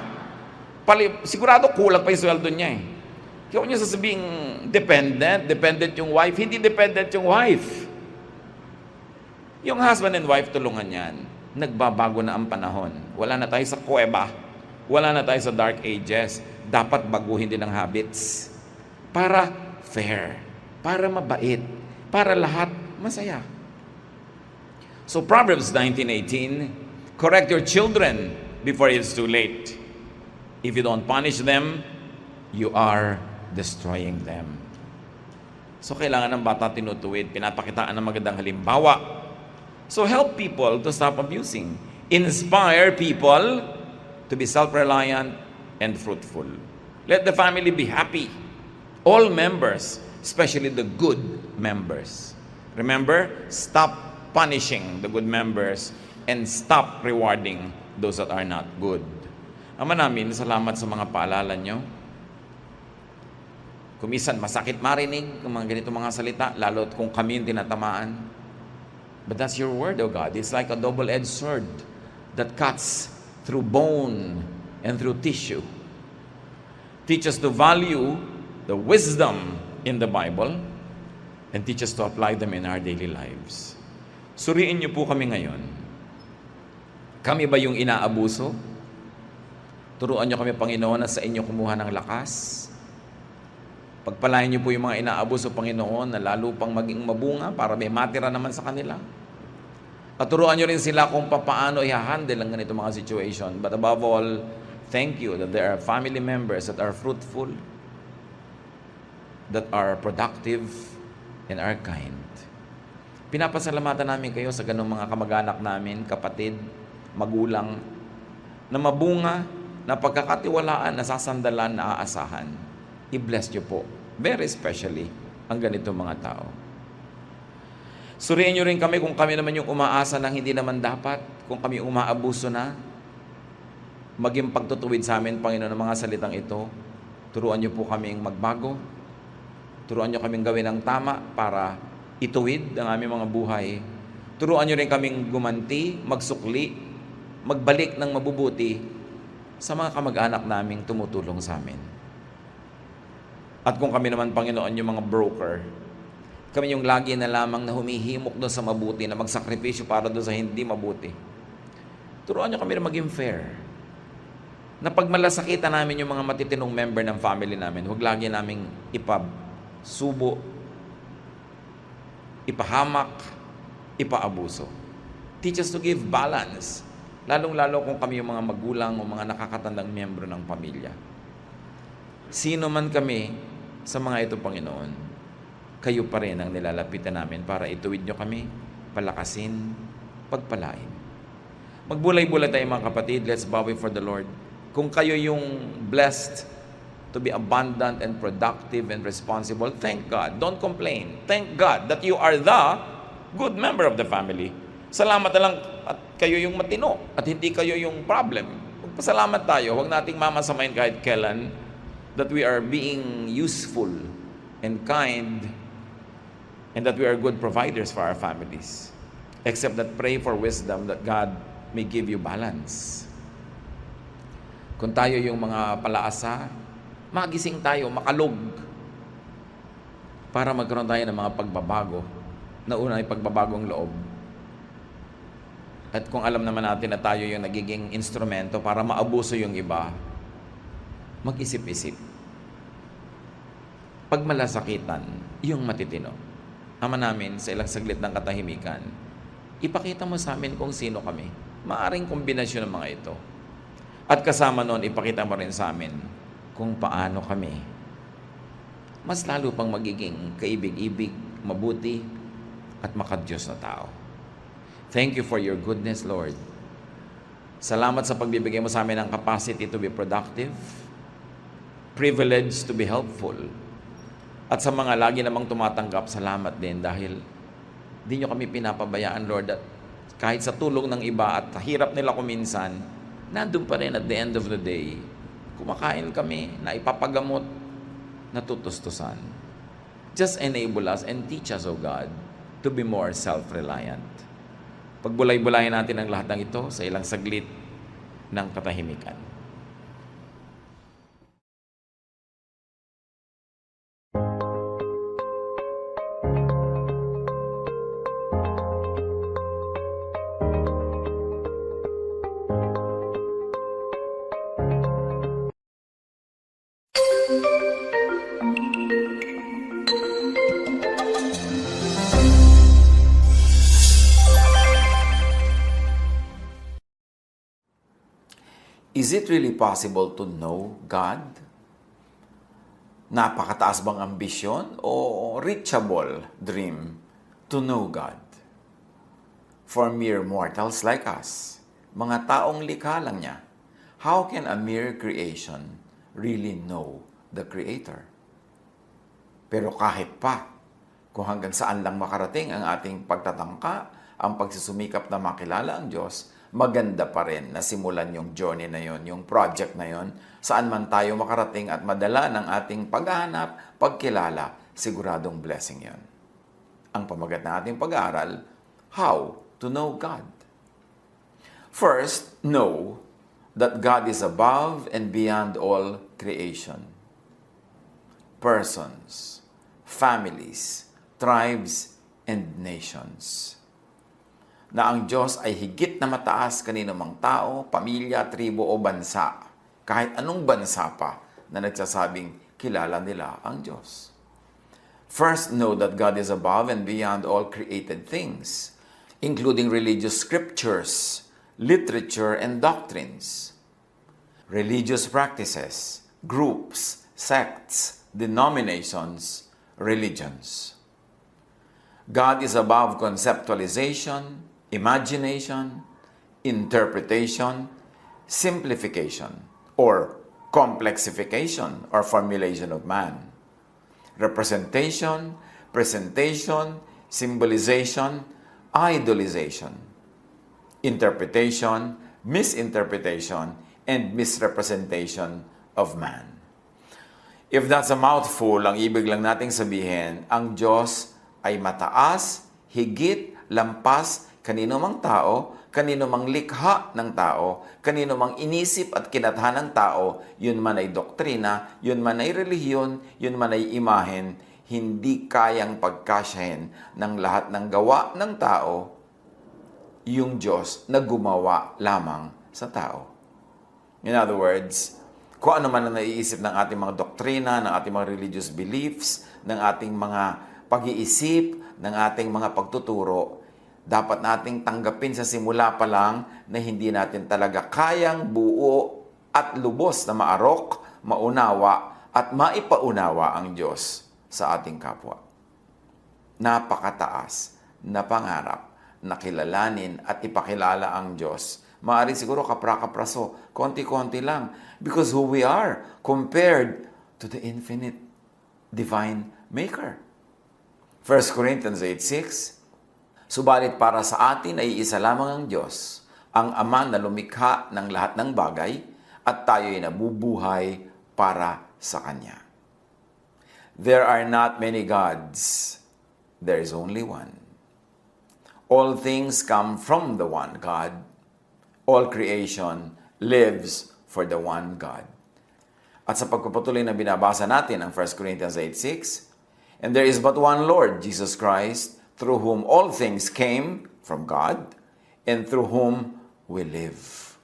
Sigurado kulang pa yung sweldo niya eh. Kaya huwag niyo sasabing dependent yung wife. Hindi dependent yung wife. Yung husband and wife, tulungan yan. Nagbabago na ang panahon. Wala na tayo sa kuweba. Wala na tayo sa dark ages. Dapat baguhin din ang habits. Para fair. Para mabait. Para lahat masaya. So Proverbs 19:18, correct your children before it's too late. If you don't punish them, you are destroying them. So kailangan ng bata tinutuwid, pinapakitaan ng magandang halimbawa. So help people to stop abusing. Inspire people to be self-reliant and fruitful. Let the family be happy. All members, especially the good members. Remember, stop punishing the good members and stop rewarding those that are not good. Ama namin, salamat sa mga paalala nyo. Kumisan, masakit marinig kung mga ganito mga salita, lalo kung kami yung tinatamaan. But that's your word, O God. It's like a double-edged sword that cuts through bone and through tissue. Teach us to value the wisdom in the Bible and teach us to apply them in our daily lives. Suriin niyo po kami ngayon. Kami ba yung inaabuso? Turuan niyo kami, Panginoon, na sa inyo kumuha ng lakas. Pagpalain niyo po yung mga inaabuso, Panginoon, na lalo pang maging mabunga para may matira naman sa kanila. At turuan niyo rin sila kung paano i-handle ang ganito mga situation. But above all, thank you that there are family members that are fruitful, that are productive, and are kind. Pinapasalamatan namin kayo sa ganung mga kamag-anak namin, kapatid, magulang, na mabunga, na pagkakatiwalaan, nasasandalan, na aasahan. I-bless niyo po, very especially, ang ganito mga tao. Suriin niyo rin kami kung kami naman yung umaasa ng hindi naman dapat, kung kami umaabuso na, maging pagtutuwid sa amin, Panginoon, ng mga salitang ito. Turuan niyo po kaming magbago. Turuan niyo kaming gawin ang tama para ituwid ang aming mga buhay. Turuan niyo rin kaming gumanti, magsukli, magbalik ng mabubuti sa mga kamag-anak naming tumutulong sa amin. At kung kami naman, Panginoon, yung mga broker, kami yung lagi na lamang na humihimok doon sa mabuti, na magsakripisyo para doon sa hindi mabuti. Turuan niyo kami na maging fair. Na pag malasakitan namin yung mga matitinong member ng family namin, huwag lagi naming ipasubo, ipahamak, ipaabuso. Teach us to give balance. Lalong-lalo kung kami yung mga magulang o mga nakakatandang miyembro ng pamilya. Sino man kami sa mga ito, Panginoon, kayo pa rin ang nilalapitan namin para ituwid nyo kami, palakasin, pagpalain. Magbulay-bulay tayo mga kapatid. Let's bow before the Lord. Kung kayo yung blessed to be abundant and productive and responsible, thank God. Don't complain. Thank God that you are the good member of the family. Salamat na lang at kayo yung matino at hindi kayo yung problem. Magpasalamat tayo. Huwag nating mamasamain kahit kailan that we are being useful and kind and that we are good providers for our families. Except that pray for wisdom that God may give you balance. Kung tayo yung mga palaasa, magising tayo, makalog para magkaroon tayo ng mga pagbabago. Nauna ay pagbabagong loob. At kung alam naman natin na tayo yung nagiging instrumento para maabuso yung iba, mag-isip-isip. Pag malasakitan, yung matitino. Ama namin, sa ilang saglit ng katahimikan, ipakita mo sa amin kung sino kami. Maaring kombinasyon ng mga ito. At kasama noon, ipakita mo rin sa amin kung paano kami mas lalo pang magiging kaibig-ibig, mabuti, at makadiyos na tao. Thank you for your goodness, Lord. Salamat sa pagbibigay mo sa amin ng capacity to be productive, privilege to be helpful, At sa mga lagi namang tumatanggap, salamat din dahil di nyo kami pinapabayaan, Lord, at kahit sa tulong ng iba at hirap nila kuminsan, nandun pa rin at the end of the day, kumakain kami, na ipapagamot, natutustusan. Just enable us and teach us, O God, to be more self-reliant. Pagbulay-bulayan natin ang lahat ng ito sa ilang saglit ng katahimikan. Is it really possible to know God? Napakataas bang ambisyon o reachable dream to know God? For mere mortals like us, mga taong likha lang niya, how can a mere creation really know the Creator? Pero kahit pa, kung hanggang saan lang makarating ang ating pagtatangka, ang pagsusumikap na makilala ang Diyos, maganda pa rin na simulan yung journey na yon, yung project na yon, saan man tayo makarating at madala ng ating paghahanap, pagkilala, siguradong blessing yon. Ang pamagat ng ating pag-aaral, how to know God. First, know that God is above and beyond all creation. Persons, families, tribes, and nations. Na ang Diyos ay higit na mataas kanino mang tao, pamilya, tribo o bansa, kahit anong bansa pa na nagsasabing kilala nila ang Diyos. First, know that God is above and beyond all created things, including religious scriptures, literature, and doctrines. Religious practices, groups, sects, denominations, religions. God is above conceptualization, imagination, interpretation, simplification, or complexification or formulation of man. Representation, presentation, symbolization, idolization, interpretation, misinterpretation, and misrepresentation of man. If that's a mouthful, ang ibig lang nating sabihin, ang Diyos ay mataas, higit, lampas, kanino mang tao, kanino mang likha ng tao, kanino mang inisip at kinathan ng tao, yun man ay doktrina, yun man ay relihiyon, yun man ay imahen, hindi kayang pagkasyahin ng lahat ng gawa ng tao, yung Diyos na gumawa lamang sa tao. In other words, kung ano man ang naiisip ng ating mga doktrina, ng ating mga religious beliefs, ng ating mga pag-iisip, ng ating mga pagtuturo, dapat nating tanggapin sa simula pa lang na hindi natin talaga kayang buo at lubos na maarok, maunawa at maipaunawa ang Diyos sa ating kapwa. Napakataas na pangarap na kilalanin at ipakilala ang Diyos. Maaari siguro kapra-kapraso, konti-konti lang, because who we are compared to the infinite divine Maker. 1 Corinthians 8:6, subalit para sa atin ay isa lamang ang Diyos, ang Ama na lumikha ng lahat ng bagay, at tayo'y nabubuhay para sa Kanya. There are not many gods. There is only one. All things come from the one God. All creation lives for the one God. At sa pagpapatuloy na binabasa natin ang 1 Corinthians 8:6, and there is but one Lord, Jesus Christ, through whom all things came from God, and through whom we live.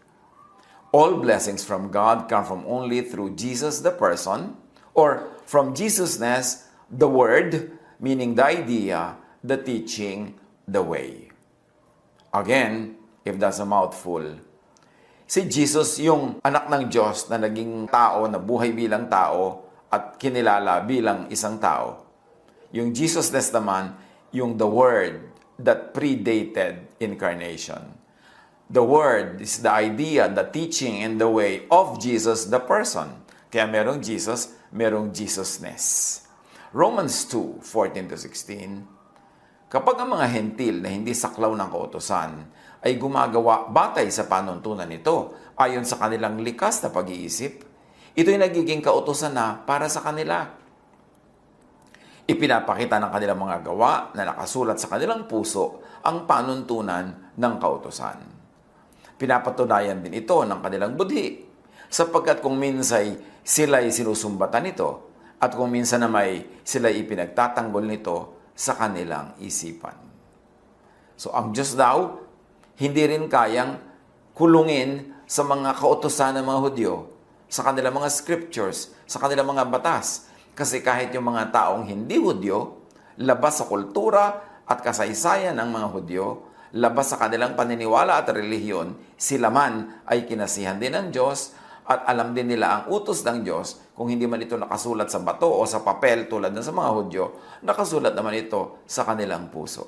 All blessings from God come from only through Jesus the person, or from Jesusness, the Word, meaning the idea, the teaching, the way. Again, if that's a mouthful, si Jesus yung anak ng Diyos na naging tao, na buhay bilang tao, at kinilala bilang isang tao. Yung Jesusness naman, yung the Word that predated incarnation. The Word is the idea, the teaching, and the way of Jesus, the person. Kaya merong Jesus, merong Jesusness. Romans 2:14-16, kapag ang mga hentil na hindi saklaw ng kautusan ay gumagawa batay sa panuntunan nito ayon sa kanilang likas na pag-iisip, ito'y nagiging kautusan na para sa kanila. Ipinapakita ng kanilang mga gawa na nakasulat sa kanilang puso ang panuntunan ng kautusan. Pinapatunayan din ito ng kanilang budhi, sapagkat kung minsay sila'y sinusumbatan nito at kung minsan na sila'y ipinagtatanggol nito sa kanilang isipan. So ang Diyos daw, hindi rin kayang kulungin sa mga kautusan ng mga Hudyo, sa kanilang mga scriptures, sa kanilang mga batas. Kasi kahit yung mga taong hindi Hudyo, labas sa kultura at kasaysayan ng mga Hudyo, labas sa kanilang paniniwala at relihiyon, sila man ay kinasihan din ng Diyos at alam din nila ang utos ng Diyos. Kung hindi man ito nakasulat sa bato o sa papel tulad ng sa mga Hudyo, nakasulat naman ito sa kanilang puso.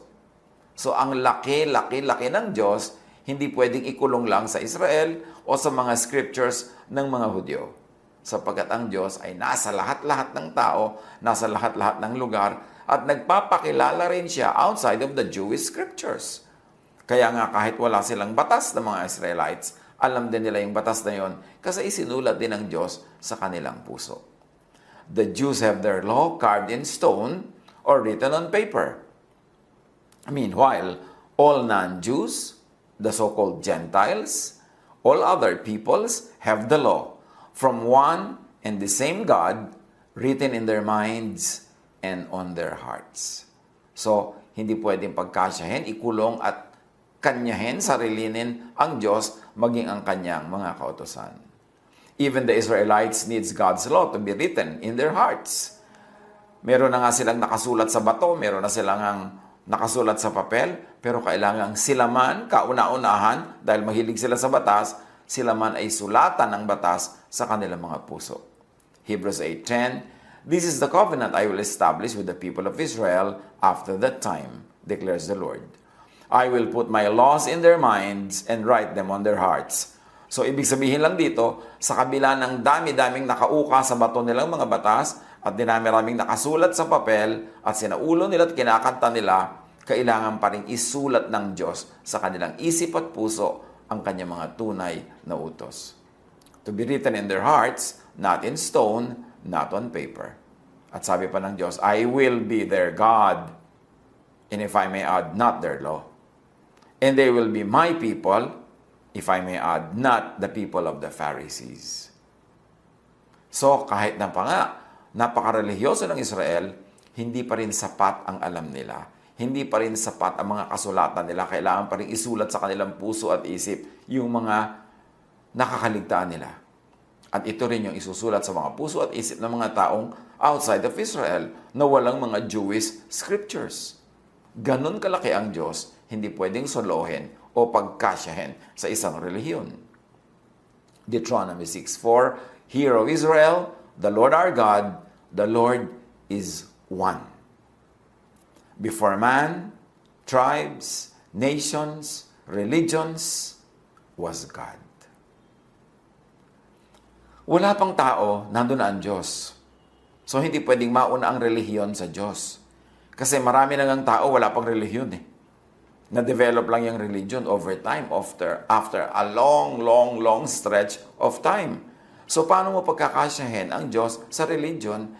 So ang laki ng Diyos, hindi pwedeng ikulong lang sa Israel o sa mga scriptures ng mga Hudyo. Sapagkat ang Diyos ay nasa lahat-lahat ng tao, nasa lahat-lahat ng lugar, at nagpapakilala rin siya outside of the Jewish scriptures. Kaya nga kahit wala silang batas ng mga Israelites, alam din nila yung batas na yon kasi isinulat din ng Diyos sa kanilang puso. The Jews have their law carved in stone or written on paper. Meanwhile, all non-Jews, the so-called Gentiles, all other peoples have the law from one and the same God written in their minds and on their hearts. So, hindi pwedeng pagkasyahin, ikulong at kanyahin, sarilinin ang Diyos maging ang kanyang mga kautusan. Even the Israelites needs God's law to be written in their hearts. Meron na nga silang nakasulat sa bato, meron na silang nakasulat sa papel, pero kailangan sila man, kauna-unahan, dahil mahilig sila sa batas, sila man ay sulatan ng batas sa kanilang mga puso. Hebrews 8:10, "This is the covenant I will establish with the people of Israel after that time, declares the Lord. I will put my laws in their minds and write them on their hearts." So, ibig sabihin lang dito, sa kabila ng dami-daming nakauka sa bato nilang mga batas at dinami-raming nakasulat sa papel at sinaulo nila at kinakanta nila, kailangan pa rin isulat ng Diyos sa kanilang isip at puso ang kanyang mga tunay na utos. To be written in their hearts, not in stone, not on paper. At sabi pa ng Diyos, I will be their God, and if I may add, not their law. And they will be my people, if I may add, not the people of the Pharisees. So, kahit na pa nga, napaka-religyoso ng Israel, hindi pa rin sapat ang alam nila. Hindi pa rin sapat ang mga kasulatan nila. Kailangan pa rin isulat sa kanilang puso at isip yung mga nakakaligtaan nila. At ito rin yung isusulat sa mga puso at isip ng mga taong outside of Israel na walang mga Jewish scriptures. Ganon kalaki ang Diyos, hindi pwedeng solohin o pagkasyahin sa isang relihiyon. Deuteronomy 6:4, Hear, O Israel, the Lord our God, the Lord is one. Before man, tribes, nations, religions, was God. Wala pang tao, nandun na ang Diyos. So, hindi pwedeng mauna ang relihiyon sa Diyos. Kasi marami na ngang tao, wala pang relihiyon eh. Na-develop lang yung religion over time, after a long stretch of time. So, paano mo pagkakasyahin ang Diyos sa religion?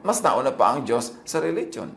Mas nauna pa ang Diyos sa religion.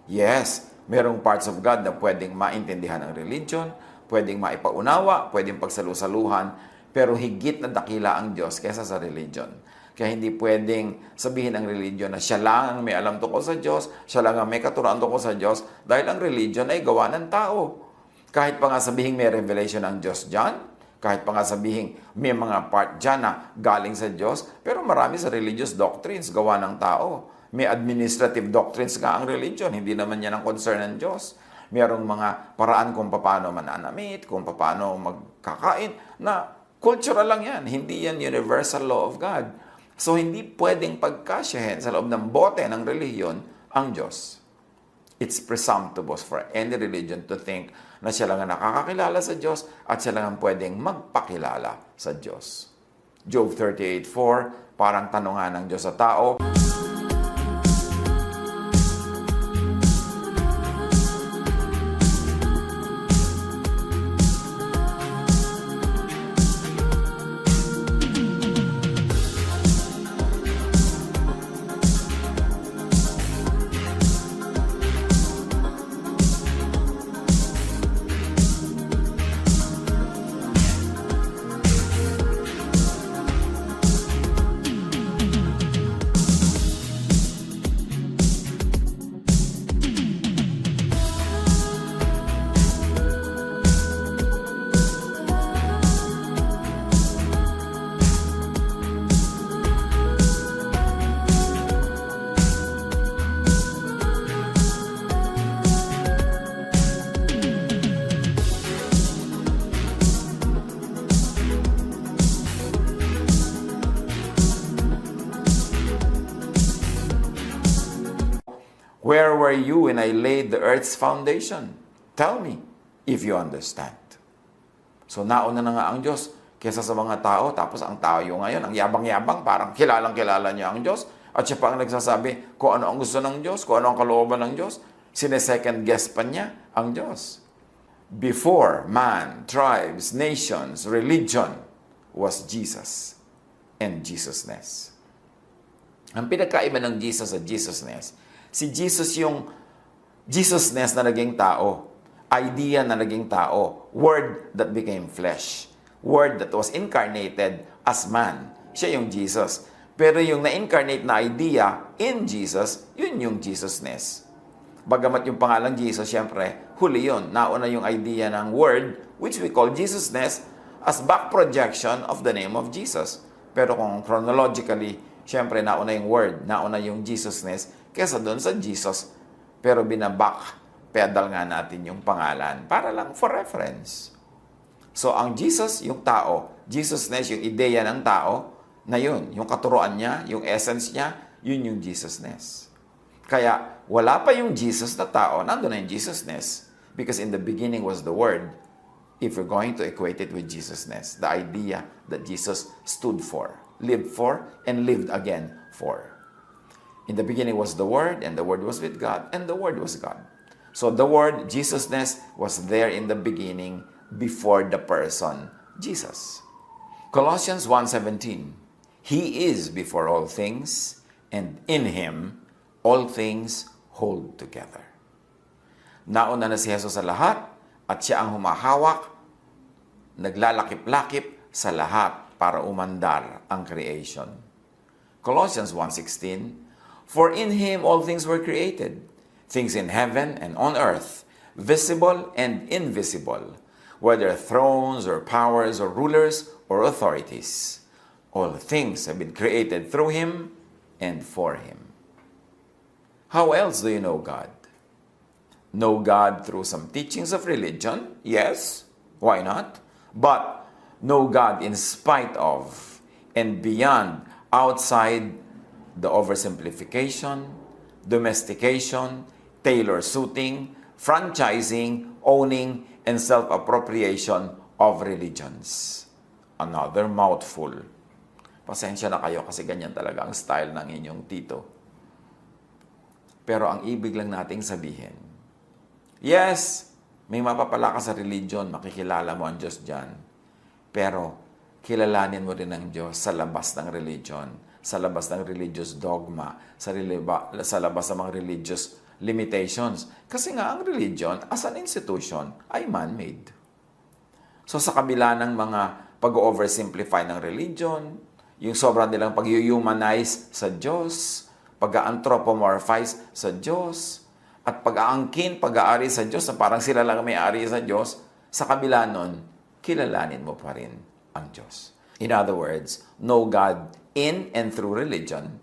Yes, merong parts of God na pwedeng maintindihan ang religion, pwedeng maipaunawa, pwedeng pagsalusaluhan, pero higit na dakila ang Diyos kaysa sa religion. Kaya hindi pwedeng sabihin ng religion na siya lang ang may alam tungkol sa Diyos, siya lang ang may katuruan tungkol sa Diyos, dahil ang religion ay gawa ng tao. Kahit pa nga sabihin may revelation ang Diyos dyan, kahit pa nga sabihin may mga part dyan na galing sa Diyos, pero marami sa religious doctrines gawa ng tao. May administrative doctrines nga ang religion, hindi naman yan ang concern ng Diyos. Merong mga paraan kung paano mananamit, kung paano magkakain, na cultural lang yan. Hindi yan universal law of God. So, hindi pwedeng pagkasyahin sa loob ng bote ng relihiyon ang Diyos. It's presumptuous for any religion to think na siya lang ang nakakakilala sa Diyos at siya lang ang pwedeng magpakilala sa Diyos. Job 38:4, parang tanungan ng Diyos sa tao, were you when I laid the earth's foundation? Tell me if you understand. So nauna na nga ang Diyos kesa sa mga tao, tapos ang tayo ngayon, ang yabang-yabang, parang kilalang-kilala niya ang Diyos, at siya pa ang nagsasabi kung ano ang gusto ng Diyos, kung ano ang kalooban ng Diyos, sine-second guess pa niya ang Diyos. Before man, tribes, nations, religion was Jesus and Jesusness. Ang pinagkaiba ng Jesus at Jesusness, si Jesus yung Jesusness na naging tao, idea na naging tao, word that became flesh, word that was incarnated as man. Siya yung Jesus. Pero yung na-incarnate na idea in Jesus, yun yung Jesusness. Bagamat yung pangalan Jesus, syempre, huli yun. Nauna yung idea ng word, which we call Jesusness, as back projection of the name of Jesus. Pero kung chronologically, syempre, nauna yung word, nauna yung Jesusness, kesa doon sa Jesus. Pero binaback pedal nga natin yung pangalan para lang for reference. So, ang Jesus, yung tao, Jesusness, yung ideya ng tao, na yun, yung katuruan niya, yung essence niya, yun yung Jesusness. Kaya, wala pa yung Jesus na tao, nandun na yung Jesusness. Because in the beginning was the Word. If you're going to equate it with Jesusness, the idea that Jesus stood for, lived for, and lived again for. In the beginning was the Word, and the Word was with God, and the Word was God. So the Word, Jesusness, was there in the beginning before the person, Jesus. Colossians 1:17, He is before all things, and in Him all things hold together. Nauna na si Jesus sa lahat, at siya ang humahawak, naglalakip-lakip sa lahat para umandar ang creation. Colossians 1:16, For in Him all things were created, things in heaven and on earth, visible and invisible, whether thrones or powers or rulers or authorities. All things have been created through Him and for Him. How else do you know God? Know God through some teachings of religion? Yes. Why not? But know God in spite of and beyond, outside the oversimplification, domestication, tailor-suiting, franchising, owning, and self-appropriation of religions. Another mouthful. Pasensya na kayo kasi ganyan talaga ang style ng inyong tito. Pero ang ibig lang nating sabihin, yes, may mapapala ka sa religion, makikilala mo ang Diyos dyan. Pero kilalanin mo rin ang Diyos sa labas ng religion, sa labas ng religious dogma, sa labas ng mga religious limitations. Kasi nga ang religion, as an institution, ay man-made. So sa kabila ng mga pag-oversimplify ng religion, yung sobrang nilang pag-humanize sa Diyos, pag-anthropomorphize sa Diyos, at pag-aangkin, pag-aari sa Diyos, na parang sila lang may-ari sa Diyos, sa kabila nun, kilalanin mo pa rin ang Diyos. In other words, know God in and through religion,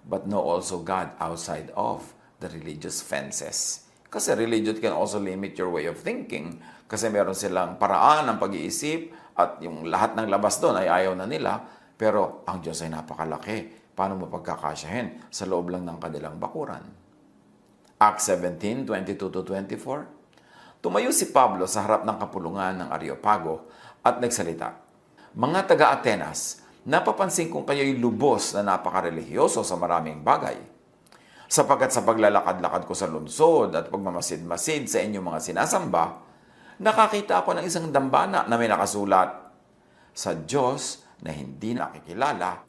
but know also God outside of the religious fences. Kasi religion can also limit your way of thinking, kasi meron silang paraan ng pag-iisip, at yung lahat ng labas doon ay ayaw na nila, pero ang Diyos ay napakalaki. Paano mo pagkakasyahin sa loob lang ng kanilang bakuran? Acts 17:22-24. Tumayo si Pablo sa harap ng kapulungan ng Areopago at nagsalita, Mga taga-Atenas, napapansin kong kayo'y lubos na napakarelihiyoso sa maraming bagay. Sapagkat sa paglalakad-lakad ko sa lungsod at pagmamasid-masid sa inyong mga sinasamba, nakakita ako ng isang dambana na may nakasulat, Sa Diyos na hindi nakikilala.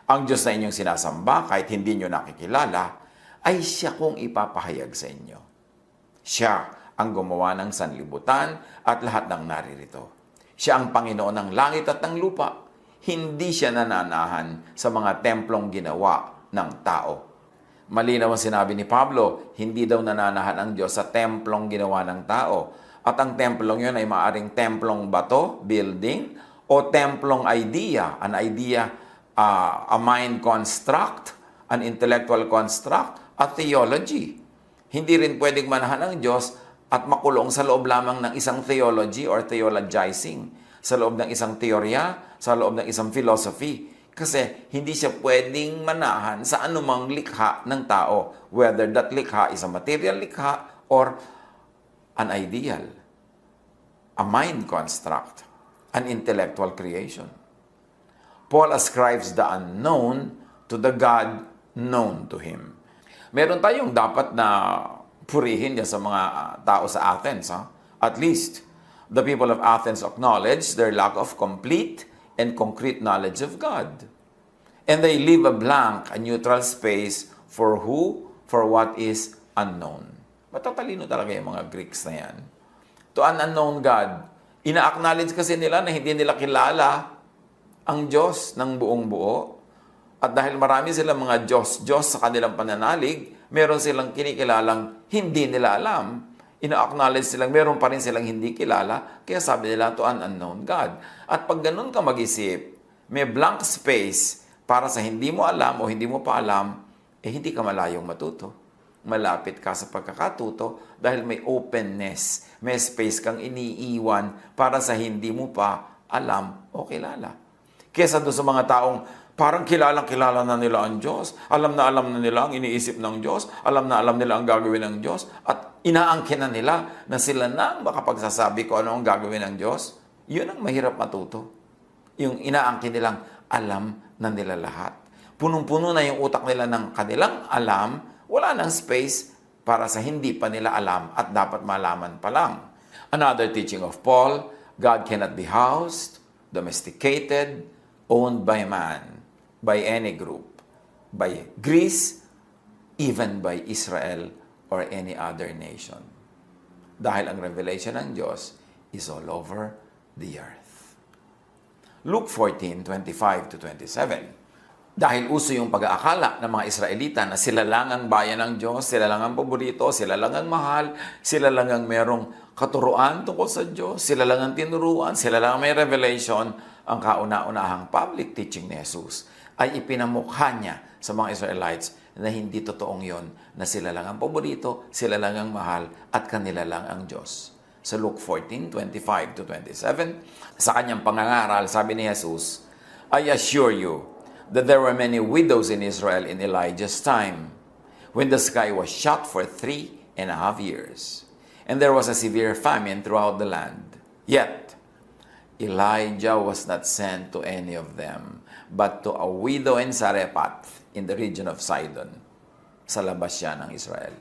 Ang Diyos na inyong sinasamba, kahit hindi nyo nakikilala, ay siya kong ipapahayag sa inyo. Siya ang gumawa ng sanlibutan at lahat ng naririto. Siya ang Panginoon ng langit at ng lupa. Hindi siya nananahan sa mga templong ginawa ng tao. Malinaw ang sinabi ni Pablo, hindi daw nananahan ang Diyos sa templong ginawa ng tao. At ang templong yun ay maaring templong bato, building, o templong idea, an idea, a mind construct, an intellectual construct, a theology. Hindi rin pwedeng manahan ng Diyos at makulong sa loob lamang ng isang theology or theologizing, sa loob ng isang teorya, sa loob ng isang philosophy. Kasi hindi siya pwedeng manahan sa anumang likha ng tao, whether that likha is a material likha or an ideal, a mind construct, an intellectual creation. Paul ascribes the unknown to the God known to him. Meron tayong dapat na purihin dyan sa mga tao sa Athens. At least, the people of Athens acknowledge their lack of complete and concrete knowledge of God. And they leave a blank, a neutral space for what is unknown. Matatalino talaga yung mga Greeks na yan. To an unknown God, ina-acknowledge kasi nila na hindi nila kilala ang Diyos ng buong buo. At dahil marami silang mga Diyos sa kanilang pananalig, meron silang kinikilalang hindi nila alam. Ina-acknowledge silang meron pa rin silang hindi kilala, kaya sabi nila to an unknown God. At pag ganun ka mag-isip, may blank space para sa hindi mo alam o hindi mo pa alam, hindi ka malayong matuto. Malapit ka sa pagkakatuto dahil may openness, may space kang iniiwan para sa hindi mo pa alam o kilala. Kesa doon sa mga taong parang kilalang-kilala na nila ang Diyos, alam na nila ang iniisip ng Diyos, alam na nila ang gagawin ng Diyos, at inaangkin na nila na sila na ang makapagsasabi ko ano ang gagawin ng Diyos. Yun ang mahirap matuto. Yung inaangkin nilang alam na nila lahat. Punong-puno na yung utak nila ng kanilang alam, wala nang space para sa hindi pa nila alam at dapat malaman pa lang. Another teaching of Paul, God cannot be housed, domesticated, owned by man, by any group, by Greece, even by Israel or any other nation. Dahil ang revelation ng Diyos is all over the earth. Luke 14:25-27. Dahil uso yung pag-aakala ng mga Israelita na sila lang ang bayan ng Diyos, sila lang ang paborito, sila lang ang mahal, sila lang ang merong katuruan tungkol sa Diyos, sila lang ang tinuruan, sila lang ang may revelation, ang kauna-unahang public teaching ni Jesus ay ipinamukha niya sa mga Israelites na hindi totoong yon, na sila lang ang paborito, sila lang ang mahal, at kanila lang ang Diyos. Sa Luke 14:25-27, sa kanyang pangangaral, sabi ni Jesus, I assure you that there were many widows in Israel in Elijah's time, when the sky was shut for 3.5 years, and there was a severe famine throughout the land. Yet, Elijah was not sent to any of them, but to a widow in Sarephath, in the region of Sidon, sa labas siya ng Israel.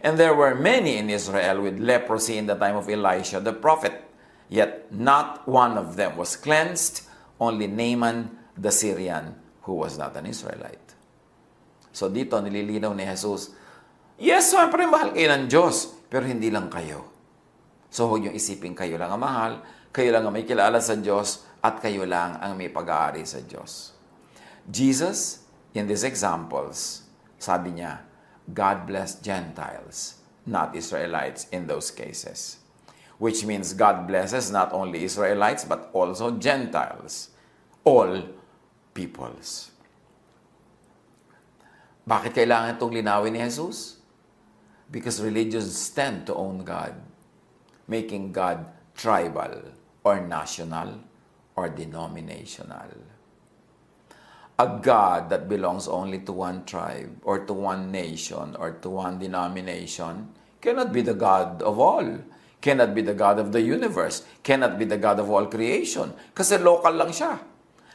And there were many in Israel with leprosy in the time of Elisha the prophet, yet not one of them was cleansed, only Naaman the Syrian, who was not an Israelite. So dito nililinaw ni Jesus, yes, siyempre mahal kayo ng Diyos, pero hindi lang kayo. So huwag yung isipin kayo lang ang mahal, kayo lang ang may kilala sa Diyos, at kayo lang ang may pag-aari sa Diyos. Jesus, in these examples, sabi niya, God blessed Gentiles, not Israelites in those cases. Which means God blesses not only Israelites, but also Gentiles. All peoples. Bakit kailangan itong linawin ni Jesus? Because religions tend to own God, making God tribal or national or denominational. A God that belongs only to one tribe or to one nation or to one denomination cannot be the God of all, cannot be the God of the universe, cannot be the God of all creation, kasi local lang siya.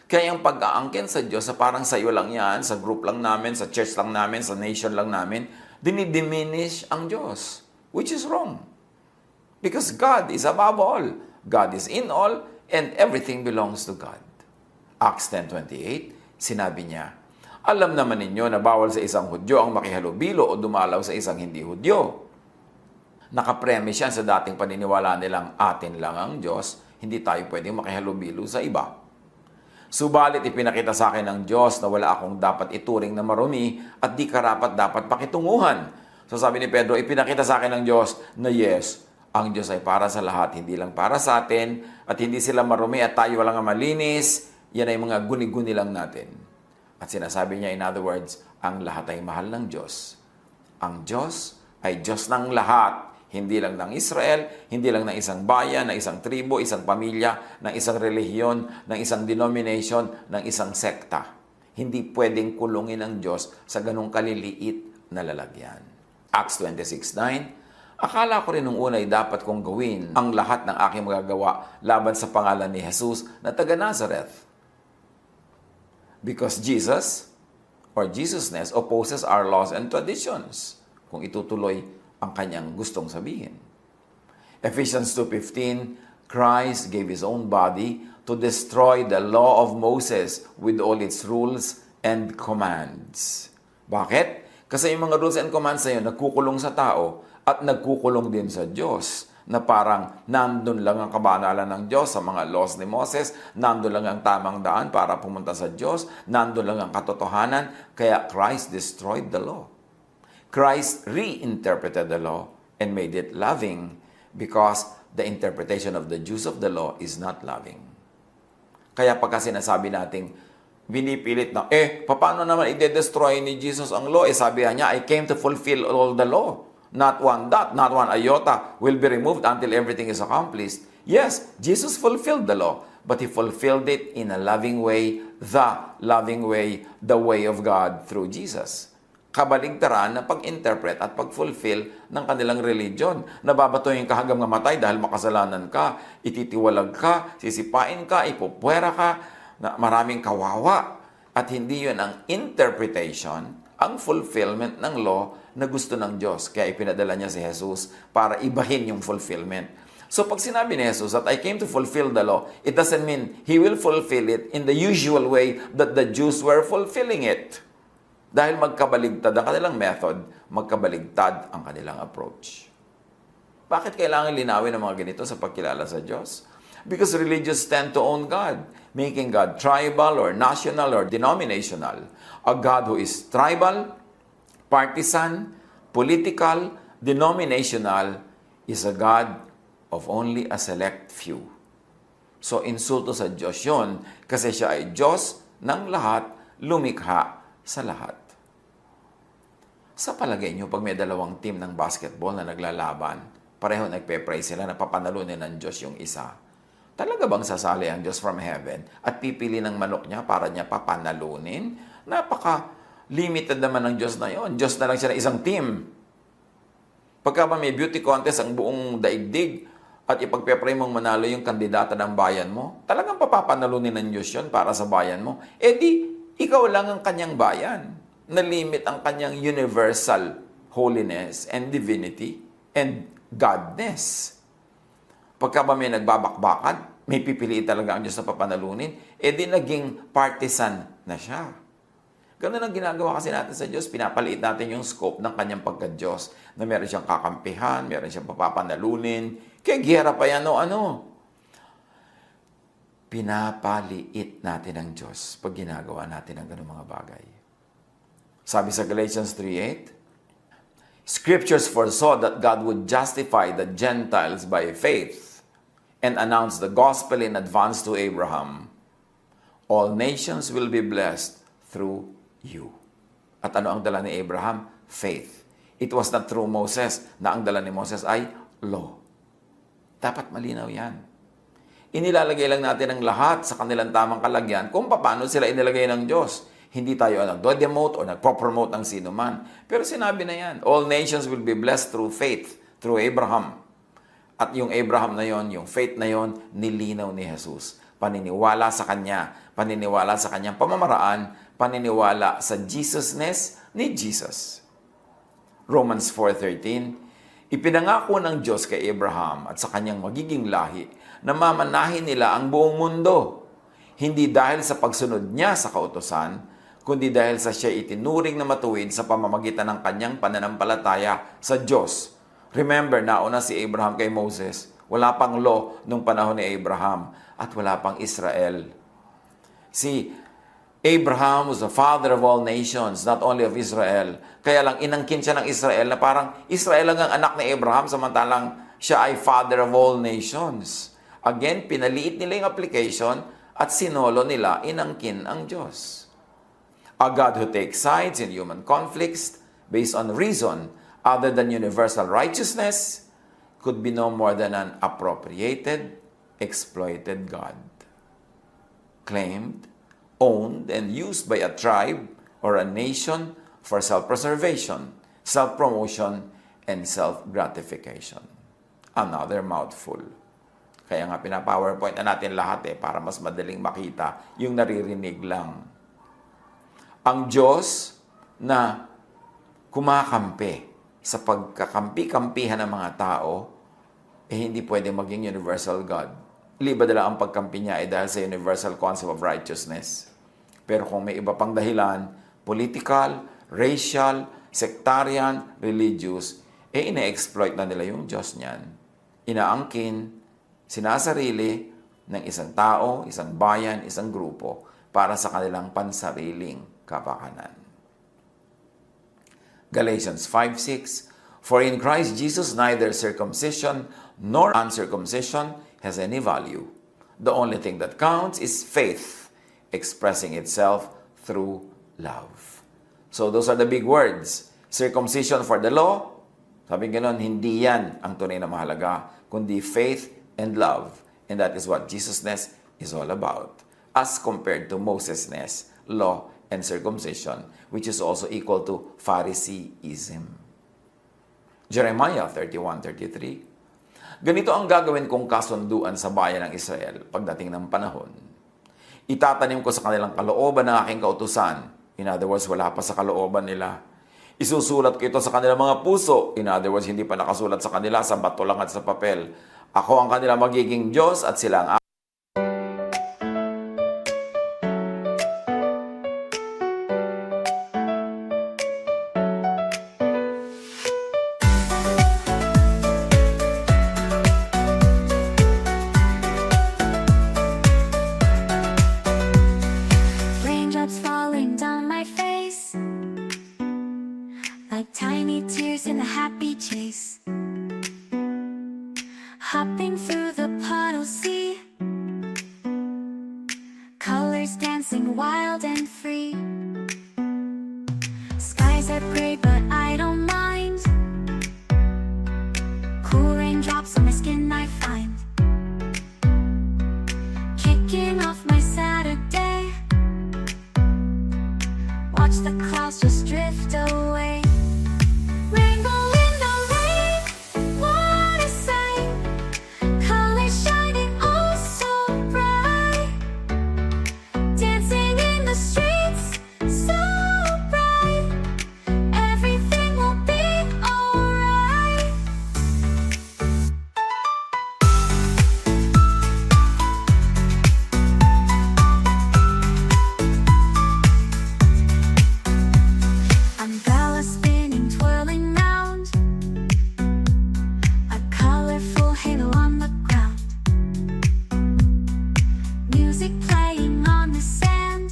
Kaya yung pag-aangkin sa Diyos, sa parang sa iyo lang yan, sa group lang namin, sa church lang namin, sa nation lang namin, dinidiminish ang Diyos, which is wrong. Because God is above all. God is in all, and everything belongs to God. Acts 10:28, sinabi niya, alam naman ninyo na bawal sa isang Hudyo ang makihalubilo o dumalaw sa isang hindi Hudyo. Nakapremise yan sa dating paniniwala nilang atin lang ang Diyos, hindi tayo pwedeng makihalubilo sa iba. Subalit ipinakita sa akin ng Diyos na wala akong dapat ituring na marumi at di karapat dapat pakitunguhan. So sabi ni Pedro, ipinakita sa akin ng Diyos na yes, ang Diyos ay para sa lahat, hindi lang para sa atin, at hindi sila marumi at tayo walang malinis, yan ay mga guni-guni lang natin. At sinasabi niya, in other words, ang lahat ay mahal ng Diyos. Ang Diyos ay Diyos ng lahat, Hindi lang ng Israel, hindi lang ng isang bayan, ng isang tribo, isang pamilya, ng isang relihiyon, ng isang denomination, ng isang sekta. Hindi pwedeng kulungin ng Diyos sa ganung kaliliit na lalagyan. Acts 26:9, akala ko rin nung una ay dapat kong gawin ang lahat ng aking magagawa laban sa pangalan ni Jesus na taga Nazareth. Because Jesus or Jesusness opposes our laws and traditions. Kung itutuloy ang kanyang gustong sabihin. Ephesians 2:15, Christ gave His own body to destroy the law of Moses with all its rules and commands. Bakit? Kasi yung mga rules and commands na yun, nagkukulong sa tao at nagkukulong din sa Diyos na parang nandun lang ang kabanalan ng Diyos sa mga laws ni Moses, nandun lang ang tamang daan para pumunta sa Diyos, nandun lang ang katotohanan, kaya Christ destroyed the law. Christ reinterpreted the law and made it loving because the interpretation of the Jews of the law is not loving. Kaya pagka sinasabi nating binipilit na, paano naman i-destroy ni Jesus ang law? Sabi niya, I came to fulfill all the law. Not one dot, not one iota will be removed until everything is accomplished. Yes, Jesus fulfilled the law, but He fulfilled it in a loving way, the way of God through Jesus. Kabaligtaran na pag-interpret at pag-fulfill ng kanilang religion. Nababatoyin ka hanggang mamatay dahil makasalanan ka, ititiwalag ka, sisipain ka, ipupwera ka, na maraming kawawa. At hindi yun ang interpretation, ang fulfillment ng law na gusto ng Diyos. Kaya ipinadala niya si Jesus para ibahin yung fulfillment. So pag sinabi ni Jesus that I came to fulfill the law, it doesn't mean He will fulfill it in the usual way that the Jews were fulfilling it. Dahil magkabaligtad ang kanilang method, magkabaligtad ang kanilang approach. Bakit kailangan linawin ang mga ganito sa pagkilala sa Diyos? Because religious tend to own God, making God tribal or national or denominational. A God who is tribal, partisan, political, denominational is a God of only a select few. So insulto sa Diyos yun kasi siya ay Diyos ng lahat, lumikha sa lahat. Sa palagay nyo, pag may dalawang team ng basketball na naglalaban, pareho nagpe-pray sila na papanalunin ng Diyos yung isa. Talaga bang sasali ang Diyos from heaven at pipili ng manok niya para niya papanalunin? Napaka-limited naman ng Diyos na yon. Diyos na lang siya na isang team. Pagka ba may beauty contest ang buong daigdig at ipagpe-pray mong manalo yung kandidata ng bayan mo, talagang papapanalunin ng Diyos yun para sa bayan mo. Ikaw lang ang kanyang bayan. Nalimit ang kanyang universal holiness and divinity and godness. Pagka ba may nagbabakbakan, may pipiliin talaga ang Diyos na papanalunin, naging partisan na siya. Ganun ang ginagawa kasi natin sa Diyos. Pinapaliit natin yung scope ng kanyang pagka-Diyos na meron siyang kakampihan, meron siyang papapanalunin. Kaya giyera pa yan pinapaliit natin ang Diyos pag ginagawa natin ang ganung mga bagay. Sabi sa Galatians 3:8, Scriptures foresaw that God would justify the Gentiles by faith and announce the gospel in advance to Abraham. All nations will be blessed through you. At ano ang dala ni Abraham? Faith. It was not through Moses na ang dala ni Moses ay law. Dapat malinaw yan. Inilalagay lang natin ang lahat sa kanilang tamang kalagyan kung paano sila inilagay ng Diyos. Hindi tayo nagdo-demote o nagpo-promote ng sino man. Pero sinabi na yan, all nations will be blessed through faith, through Abraham. At yung Abraham na yon, yung faith na yon, nilinaw ni Jesus. Paniniwala sa Kanya, paniniwala sa Kanyang pamamaraan, paniniwala sa Jesusness ni Jesus. Romans 4:13, ipinangako ng Diyos kay Abraham at sa kanyang magiging lahi na mamanahin nila ang buong mundo. Hindi dahil sa pagsunod niya sa kautusan, kundi dahil sa siya itinuring na matuwid sa pamamagitan ng kanyang pananampalataya sa Diyos. Remember, nauna si Abraham kay Moses. Wala pang law nung panahon ni Abraham at wala pang Israel. Si Abraham was the father of all nations, not only of Israel. Kaya lang inangkin siya ng Israel na parang Israel lang ang anak ni Abraham samantalang siya ay father of all nations. Again, pinaliit nila yung application at sinolo nila, inangkin ang Diyos. A God who takes sides in human conflicts based on reason other than universal righteousness, could be no more than an appropriated, exploited God, claimed, owned, and used by a tribe or a nation for self-preservation, self-promotion, and self-gratification. Another mouthful. Kaya nga pina-PowerPoint na natin lahat para mas madaling makita yung naririnig lang. Ang Diyos na kumakampi sa pagkakampi-kampihan ng mga tao, hindi pwede maging universal God. Liba na lang ang pagkampi niya dahil sa universal concept of righteousness. Pero kung may iba pang dahilan, political, racial, sectarian, religious, ine-exploit na nila yung Diyos niyan. Inaangkin, sinasarili ng isang tao, isang bayan, isang grupo para sa kanilang pansariling kapakanan. Galatians 5:6, For in Christ Jesus neither circumcision nor uncircumcision has any value. The only thing that counts is faith, expressing itself through love. So those are the big words. Circumcision for the law, sabi ganon, hindi yan ang tunay na mahalaga, kundi faith and love. And that is what Jesusness is all about. As compared to Mosesness, law, and circumcision, which is also equal to Phariseeism. Jeremiah 31:33. Ganito ang gagawin kong kasunduan sa bayan ng Israel pagdating ng panahon. Itatanim ko sa kanilang kalooban ng aking kautusan. In other words, wala pa sa kalooban nila. Isusulat ko ito sa kanilang mga puso. In other words, hindi pa nakasulat sa kanila sa bato lang at sa papel. Ako ang kanila magiging Diyos at sila ang Raindrops falling down my face like tiny tears in a happy chase. Hopping through the puddle sea, colors dancing wild and free. Skies are gray but I don't mind. Cool raindrops on my skin I find. Kicking off my Saturday, watch the clouds just drift away. Rainbow in the rain, what a sight. Colors shining oh so bright. Dancing in the streets, so bright. Everything will be alright. Umbrella spinning, twirling round. A colorful halo on the ground. Music playing on the sand.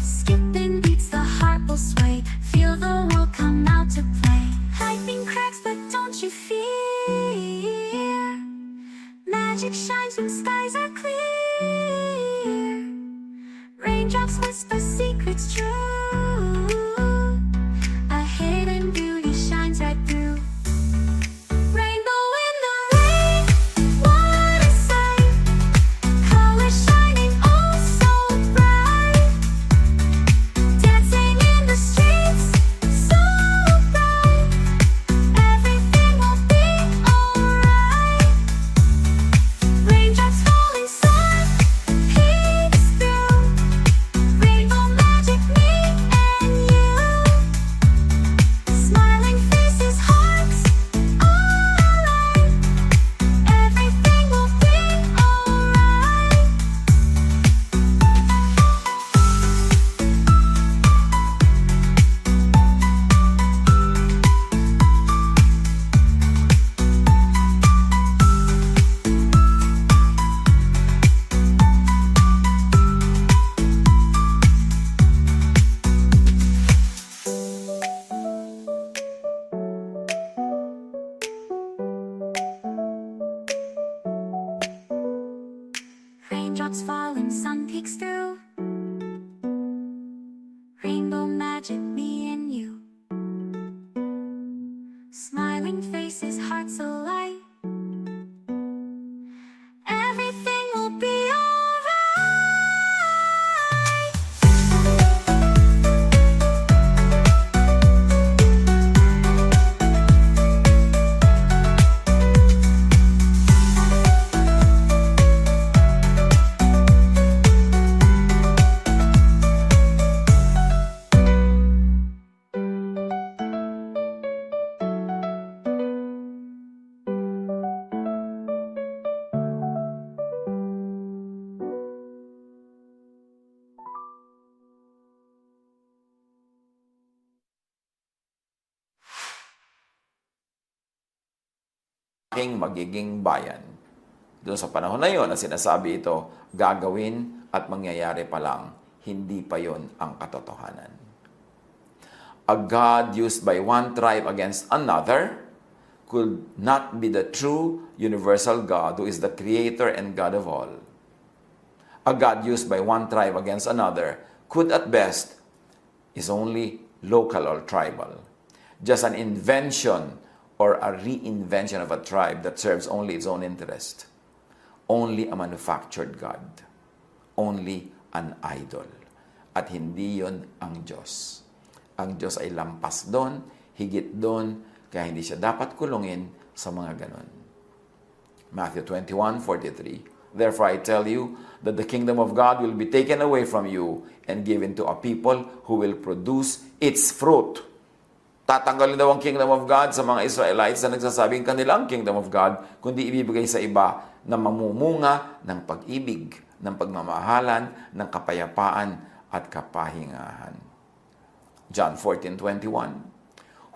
Skipping beats, the heart will sway. Feel the world come out to play. Lightning cracks, but don't you fear. Magic shines when skies are clear. Raindrops whisper secrets true. A hidden beauty shines right through. Rainbow in the rain, what a sight. Colors shining oh so bright. Dancing in the streets, so bright. Everything will be alright. Raindrops falling soft, peeks through. Rainbow magic, me and you. aking magiging bayan. Doon sa panahon na yon na sinasabi ito, gagawin at mangyayari pa lang, hindi pa yon ang katotohanan. A God used by one tribe against another could not be the true universal God who is the creator and God of all. A God used by one tribe against another could at best is only local or tribal. Just an invention or a reinvention of a tribe that serves only its own interest. Only a manufactured God. Only an idol. At hindi yon ang Diyos. Ang Diyos ay lampas doon, higit doon, kaya hindi siya dapat kulungin sa mga ganon. Matthew 21:43. Therefore I tell you that the kingdom of God will be taken away from you and given to a people who will produce its fruit. Tatanggalin daw ang kingdom of God sa mga Israelites na nagsasabing kanilang kingdom of God, kundi ibibigay sa iba na mamumunga ng pag-ibig, ng pagmamahalan, ng kapayapaan at kapahingahan. John 14:21.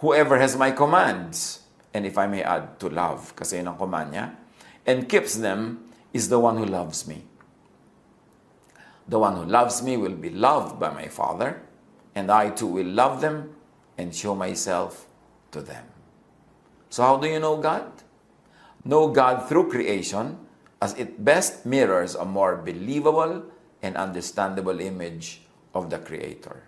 Whoever has my commands, and if I may add to love, kasi yun ang command niya, and keeps them, is the one who loves me. The one who loves me will be loved by my Father, and I too will love them and show myself to them. So how do you know God? Know God through creation, as it best mirrors a more believable and understandable image of the Creator.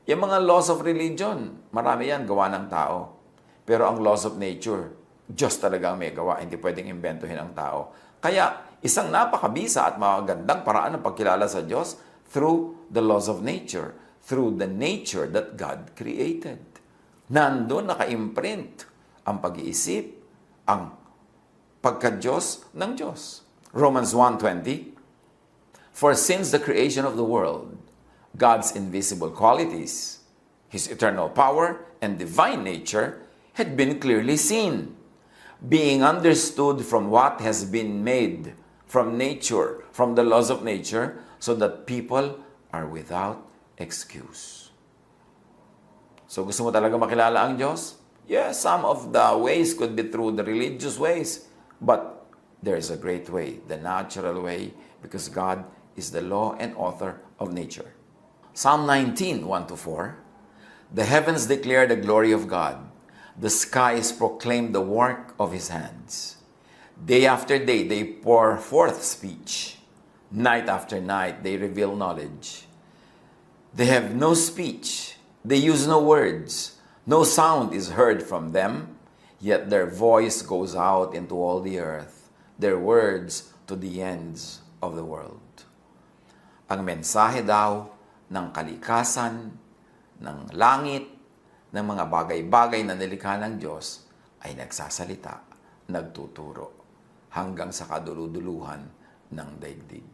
Yung mga laws of religion, marami yan, gawa ng tao. Pero ang laws of nature, Diyos talaga ang may gawa, hindi pwedeng imbentuhin ang tao. Kaya, isang napakabisa at magandang paraan ng pagkilala sa Diyos through the laws of nature, through the nature that God created. Nandun naka-imprint ang pag-iisip, ang pagka-Diyos ng Diyos. Romans 1:20. For since the creation of the world, God's invisible qualities, His eternal power and divine nature had been clearly seen, being understood from what has been made, from nature, from the laws of nature, so that people are without excuse. So gusto mo talaga makilala ang Diyos? Yes, some of the ways could be through the religious ways, but there is a great way, the natural way, because God is the law and author of nature. Psalm 19:1-4. The heavens declare the glory of God. The skies proclaim the work of His hands. Day after day they pour forth speech. Night after night they reveal knowledge. They have no speech. They use no words. No sound is heard from them, yet their voice goes out into all the earth, their words to the ends of the world. Ang mensahe daw ng kalikasan, ng langit, ng mga bagay-bagay na nilikha ng Diyos ay nagsasalita, nagtuturo, hanggang sa kaduluduluhan ng daigdig.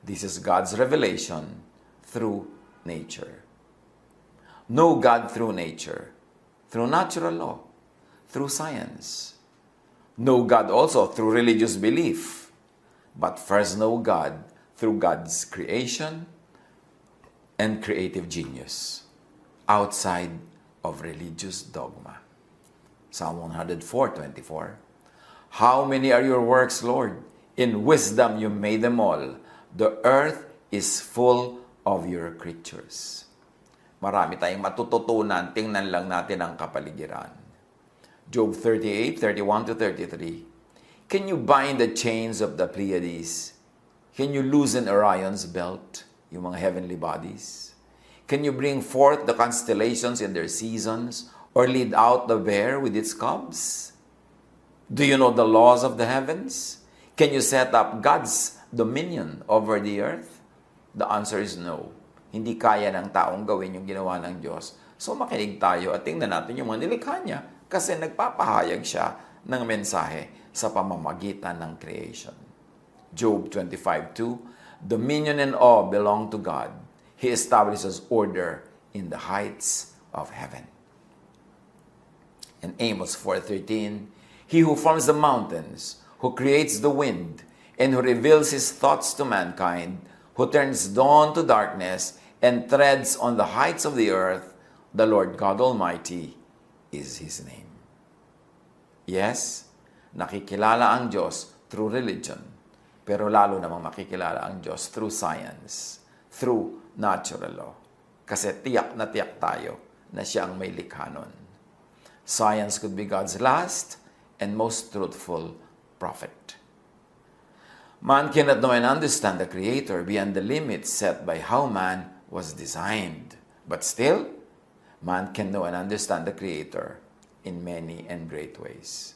This is God's revelation through nature. Know God through nature, through natural law, through science. Know God also through religious belief, but first know God through God's creation and creative genius, outside of religious dogma. Psalm 104:24. How many are your works, Lord? In wisdom you made them all. The earth is full of your creatures. Marami tayong matututunan, tingnan lang natin ang kapaligiran. Job 38:31-33. Can you bind the chains of the Pleiades? Can you loosen Orion's belt, yung mga heavenly bodies? Can you bring forth the constellations in their seasons, or lead out the bear with its cubs? Do you know the laws of the heavens? Can you set up God's dominion over the earth? The answer is no. Hindi kaya ng taong gawin yung ginawa ng Diyos. So makinig tayo at tingnan natin yung mga nilikha niya kasi nagpapahayag siya ng mensahe sa pamamagitan ng creation. Job 25:2. Dominion and awe belong to God. He establishes order in the heights of heaven. And Amos 4:13. He who forms the mountains, who creates the wind, and who reveals His thoughts to mankind, who turns dawn to darkness and treads on the heights of the earth, the Lord God Almighty is His name. Yes, nakikilala ang Diyos through religion. Pero lalo namang makikilala ang Diyos through science, through natural law. Kasi tiyak na tiyak tayo na siya ang may likha nun. Science could be God's last and most truthful prophet. Man cannot know and understand the Creator beyond the limits set by how man was designed. But still, man can know and understand the Creator in many and great ways.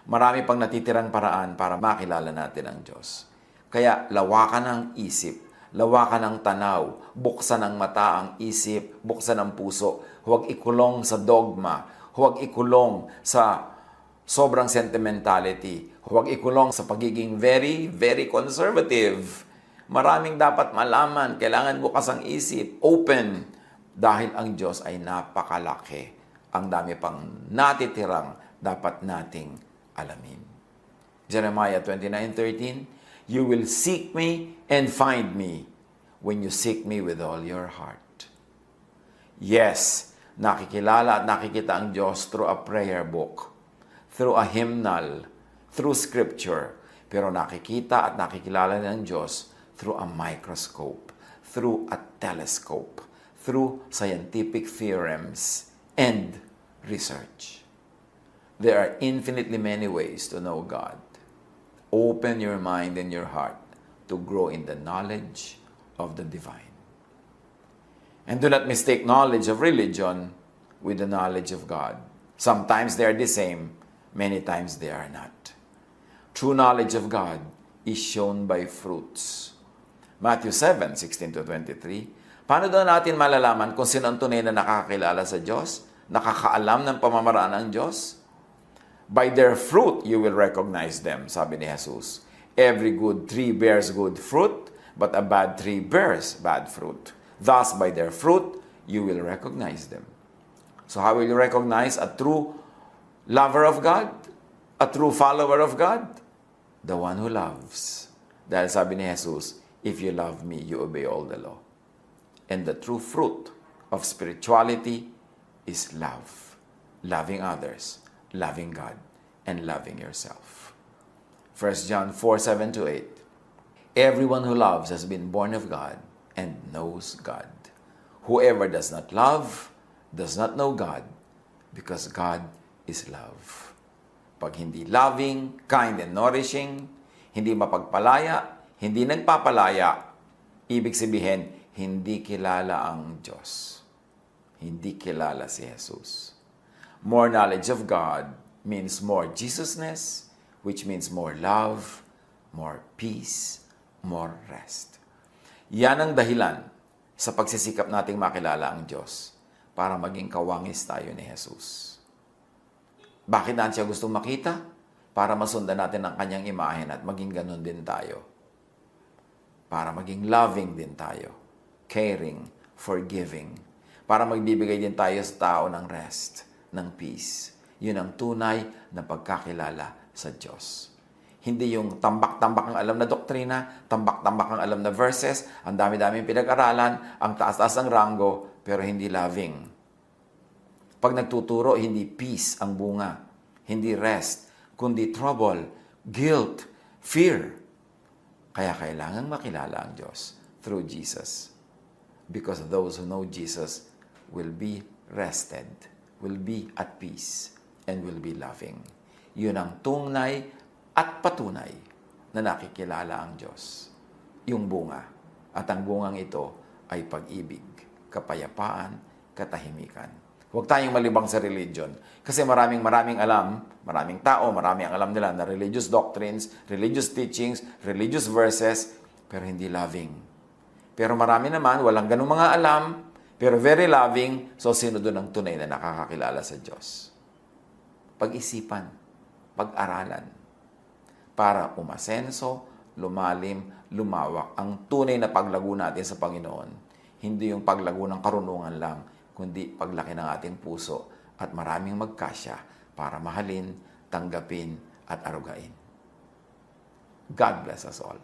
Marami pang natitirang paraan para makilala natin ang Diyos. Kaya lawakan ang isip, lawakan ang tanaw, buksan ang mata ang isip, buksan ang puso. Huwag ikulong sa dogma, huwag ikulong sa sobrang sentimentality, huwag ikulong sa pagiging very, very conservative. Maraming dapat malaman, kailangan bukas ang isip, open, dahil ang Diyos ay napakalaki. Ang dami pang natitirang dapat nating alamin. Jeremiah 29:13, "You will seek me and find me when you seek me with all your heart." Yes, nakikilala at nakikita ang Diyos through a prayer book, through a hymnal, through scripture. Pero nakikita at nakikilala ng Diyos through a microscope, through a telescope, through scientific theorems and research. There are infinitely many ways to know God. Open your mind and your heart to grow in the knowledge of the divine. And do not mistake knowledge of religion with the knowledge of God. Sometimes they are the same, many times they are not. True knowledge of God is shown by fruits. Matthew 7:16-23. Paano daw natin malalaman kung sino ang tunay na nakakakilala sa Diyos? Nakakaalam ng pamamaraan ng Diyos? By their fruit, you will recognize them, sabi ni Jesus. Every good tree bears good fruit, but a bad tree bears bad fruit. Thus, by their fruit, you will recognize them. So how will you recognize a true lover of God? A true follower of God? The one who loves. Dahil sabi ni Jesus, if you love me, you obey all the law. And the true fruit of spirituality is love. Loving others, loving God, and loving yourself. 1 John 4:7-8. Everyone who loves has been born of God and knows God. Whoever does not love does not know God, because God is love. Pag hindi loving, kind, and nourishing, hindi mapagpalaya, hindi nagpapalaya, ibig sabihin, hindi kilala ang Diyos. Hindi kilala si Jesus. More knowledge of God means more Jesusness, which means more love, more peace, more rest. Yan ang dahilan sa pagsisikap nating makilala ang Diyos para maging kawangis tayo ni Jesus. Bakit natin siya gustong makita? Para masundan natin ang kanyang imahen at maging ganun din tayo. Para maging loving din tayo. Caring, forgiving. Para magbibigay din tayo sa tao ng rest, ng peace. Yun ang tunay na pagkakilala sa Diyos. Hindi yung tambak-tambak ang alam na doktrina, tambak-tambak ang alam na verses, ang dami-daming pinag-aralan, ang taas-taas ang ranggo, pero hindi loving. Pag nagtuturo, hindi peace ang bunga, hindi rest, kundi trouble, guilt, fear. Kaya kailangan makilala ang Diyos through Jesus. Because those who know Jesus will be rested, will be at peace, and will be loving. Yun ang tunay at patunay na nakikilala ang Diyos. Yung bunga. At ang bungang ito ay pag-ibig, kapayapaan, katahimikan. Huwag tayong malibang sa religion. Kasi maraming alam, maraming tao, marami ang alam nila na religious doctrines, religious teachings, religious verses, pero hindi loving. Pero marami naman, walang ganung mga alam, pero very loving, so sino doon ang tunay na nakakakilala sa Diyos? Pag-isipan, pag-aralan, para umasenso, lumalim, lumawak ang tunay na paglago natin sa Panginoon. Hindi yung paglago ng karunungan lang, kundi paglaki ng ating puso at maraming magkasya para mahalin, tanggapin at arugain. God bless us all.